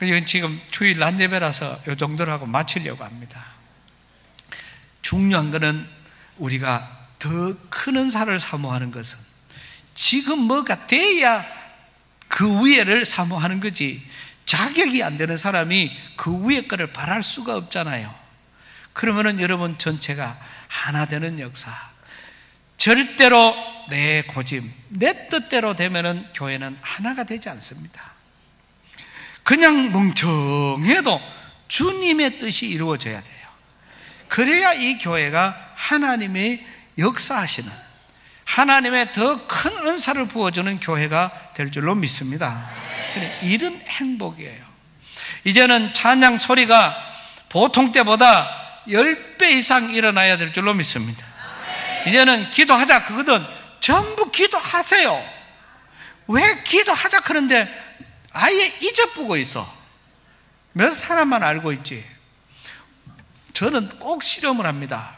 이건 지금 주일 낮 예배라서 이 정도로 하고 마치려고 합니다. 중요한 것은 우리가 더 큰 은사를 사모하는 것은 지금 뭐가 돼야 그 위에를 사모하는 거지, 자격이 안 되는 사람이 그 위에 거를 바랄 수가 없잖아요. 그러면은 여러분 전체가 하나 되는 역사, 절대로 내 고집, 내 뜻대로 되면은 교회는 하나가 되지 않습니다. 그냥 멍청해도 주님의 뜻이 이루어져야 돼요. 그래야 이 교회가 하나님의 역사하시는, 하나님의 더 큰 은사를 부어주는 교회가 될 줄로 믿습니다. 이런 행복이에요. 이제는 찬양 소리가 보통 때보다 10배 이상 일어나야 될 줄로 믿습니다. 이제는 기도하자 그거든 전부 기도하세요. 왜 기도하자 그런데 아예 잊어보고 있어. 몇 사람만 알고 있지. 저는 꼭 실험을 합니다.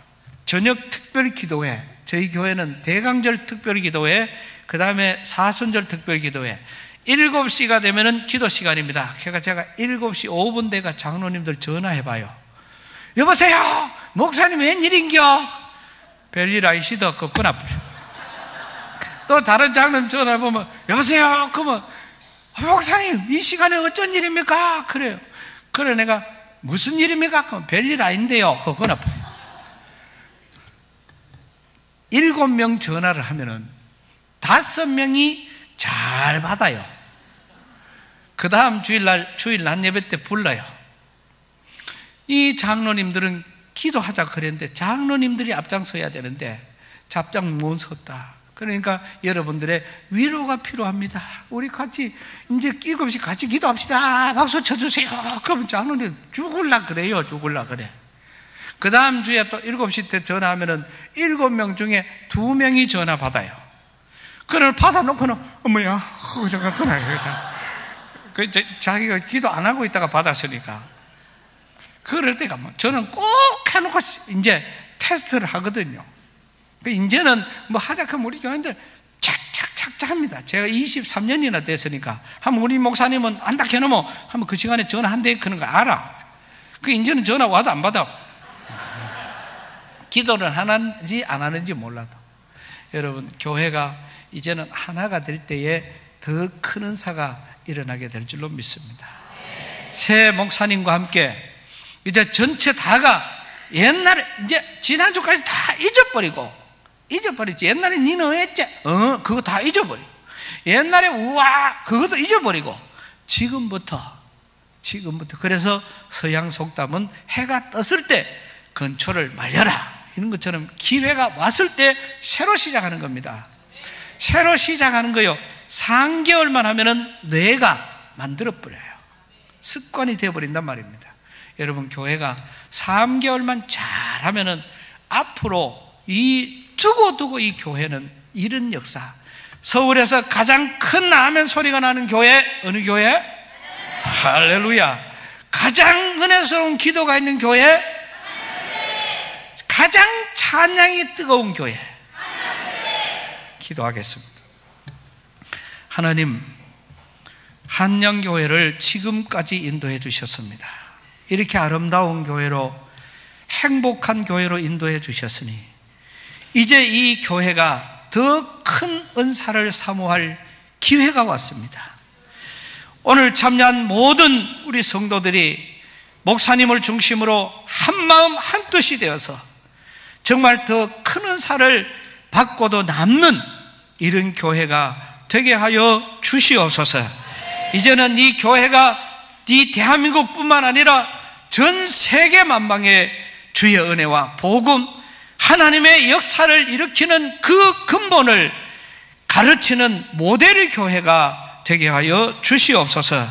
저녁 특별 기도회, 저희 교회는 대강절 특별 기도회, 그 다음에 사순절 특별 기도회, 7시가 되면은 기도 시간입니다. 그러니까 제가 7시 5분 대가 장로님들 전화해봐요. 여보세요, 목사님 웬일인겨? 별일 아이시더 걷거나. 또 다른 장로님 전화해보면 여보세요, 그러면 목사님 이 시간에 어쩐 일입니까? 그래요. 그래 내가 무슨 일입니까? 그럼 별일 아닌데요. 그거나 7명 전화를 하면은 5명이 잘 받아요. 그 다음 주일 낮 예배 때 불러요. 이 장로님들은 기도하자 그랬는데 장로님들이 앞장서야 되는데 잡장 못 섰다. 그러니까 여러분들의 위로가 필요합니다. 우리 같이 이제 7시 같이 기도합시다. 박수 쳐주세요. 그러면 장로님 죽을라 그래요. 죽을라 그래. 그 다음 주에 또 7시 때 전화하면은 7명 중에 2명이 전화 받아요. 그걸 받아놓고는 어머야 자기가 기도 안 하고 있다가 받았으니까 그럴 때가 저는 꼭 해놓고 이제 테스트를 하거든요. 이제는 뭐 하자 하면 우리 교인들 착착착착 합니다. 제가 23년이나 됐으니까 한번 우리 목사님은 안다 해놓으면 한번 그 시간에 전화 한대 그런 거 알아. 그 이제는 전화 와도 안 받아. 기도를 하는지 안 하는지 몰라도. 여러분 교회가 이제는 하나가 될 때에 더 큰 은사가 일어나게 될 줄로 믿습니다. 새 목사님과 함께 이제 전체 다가 옛날에 이제 지난주까지 다 잊어버리지. 옛날에 니는 어했지? 그거 다 잊어버리고 옛날에 우와 그것도 잊어버리고 지금부터 그래서 서양 속담은 해가 떴을 때 건초를 말려라 이런 것처럼 기회가 왔을 때 새로 시작하는 겁니다. 새로 시작하는 거요. 3개월만 하면은 뇌가 만들어버려요. 습관이 되어버린단 말입니다. 여러분 교회가 3개월만 잘하면은 앞으로 이 두고두고 이 교회는 이런 역사. 서울에서 가장 큰 아멘 소리가 나는 교회 어느 교회? 할렐루야. 가장 은혜스러운 기도가 있는 교회, 가장 찬양이 뜨거운 교회. 기도하겠습니다. 하나님, 한영교회를 지금까지 인도해 주셨습니다. 이렇게 아름다운 교회로, 행복한 교회로 인도해 주셨으니 이제 이 교회가 더 큰 은사를 사모할 기회가 왔습니다. 오늘 참여한 모든 우리 성도들이 목사님을 중심으로 한마음 한뜻이 되어서 정말 더 큰 은사를 받고도 남는 이런 교회가 되게 하여 주시옵소서. 이제는 이 교회가 이 대한민국뿐만 아니라 전 세계 만방에 주의 은혜와 복음, 하나님의 역사를 일으키는 그 근본을 가르치는 모델 교회가 되게 하여 주시옵소서.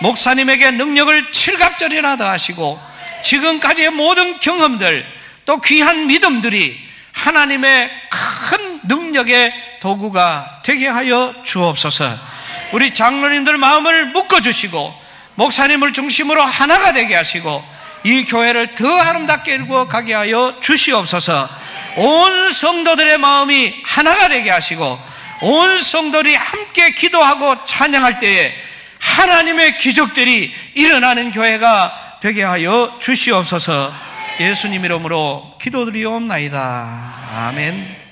목사님에게 능력을 칠갑절이나 더하시고 지금까지의 모든 경험들 또 귀한 믿음들이 하나님의 큰 능력의 도구가 되게 하여 주옵소서. 우리 장로님들 마음을 묶어주시고 목사님을 중심으로 하나가 되게 하시고 이 교회를 더 아름답게 일구어 가게 하여 주시옵소서. 온 성도들의 마음이 하나가 되게 하시고 온 성도들이 함께 기도하고 찬양할 때에 하나님의 기적들이 일어나는 교회가 되게 하여 주시옵소서. 예수님 이름으로 기도드리옵나이다. 아멘.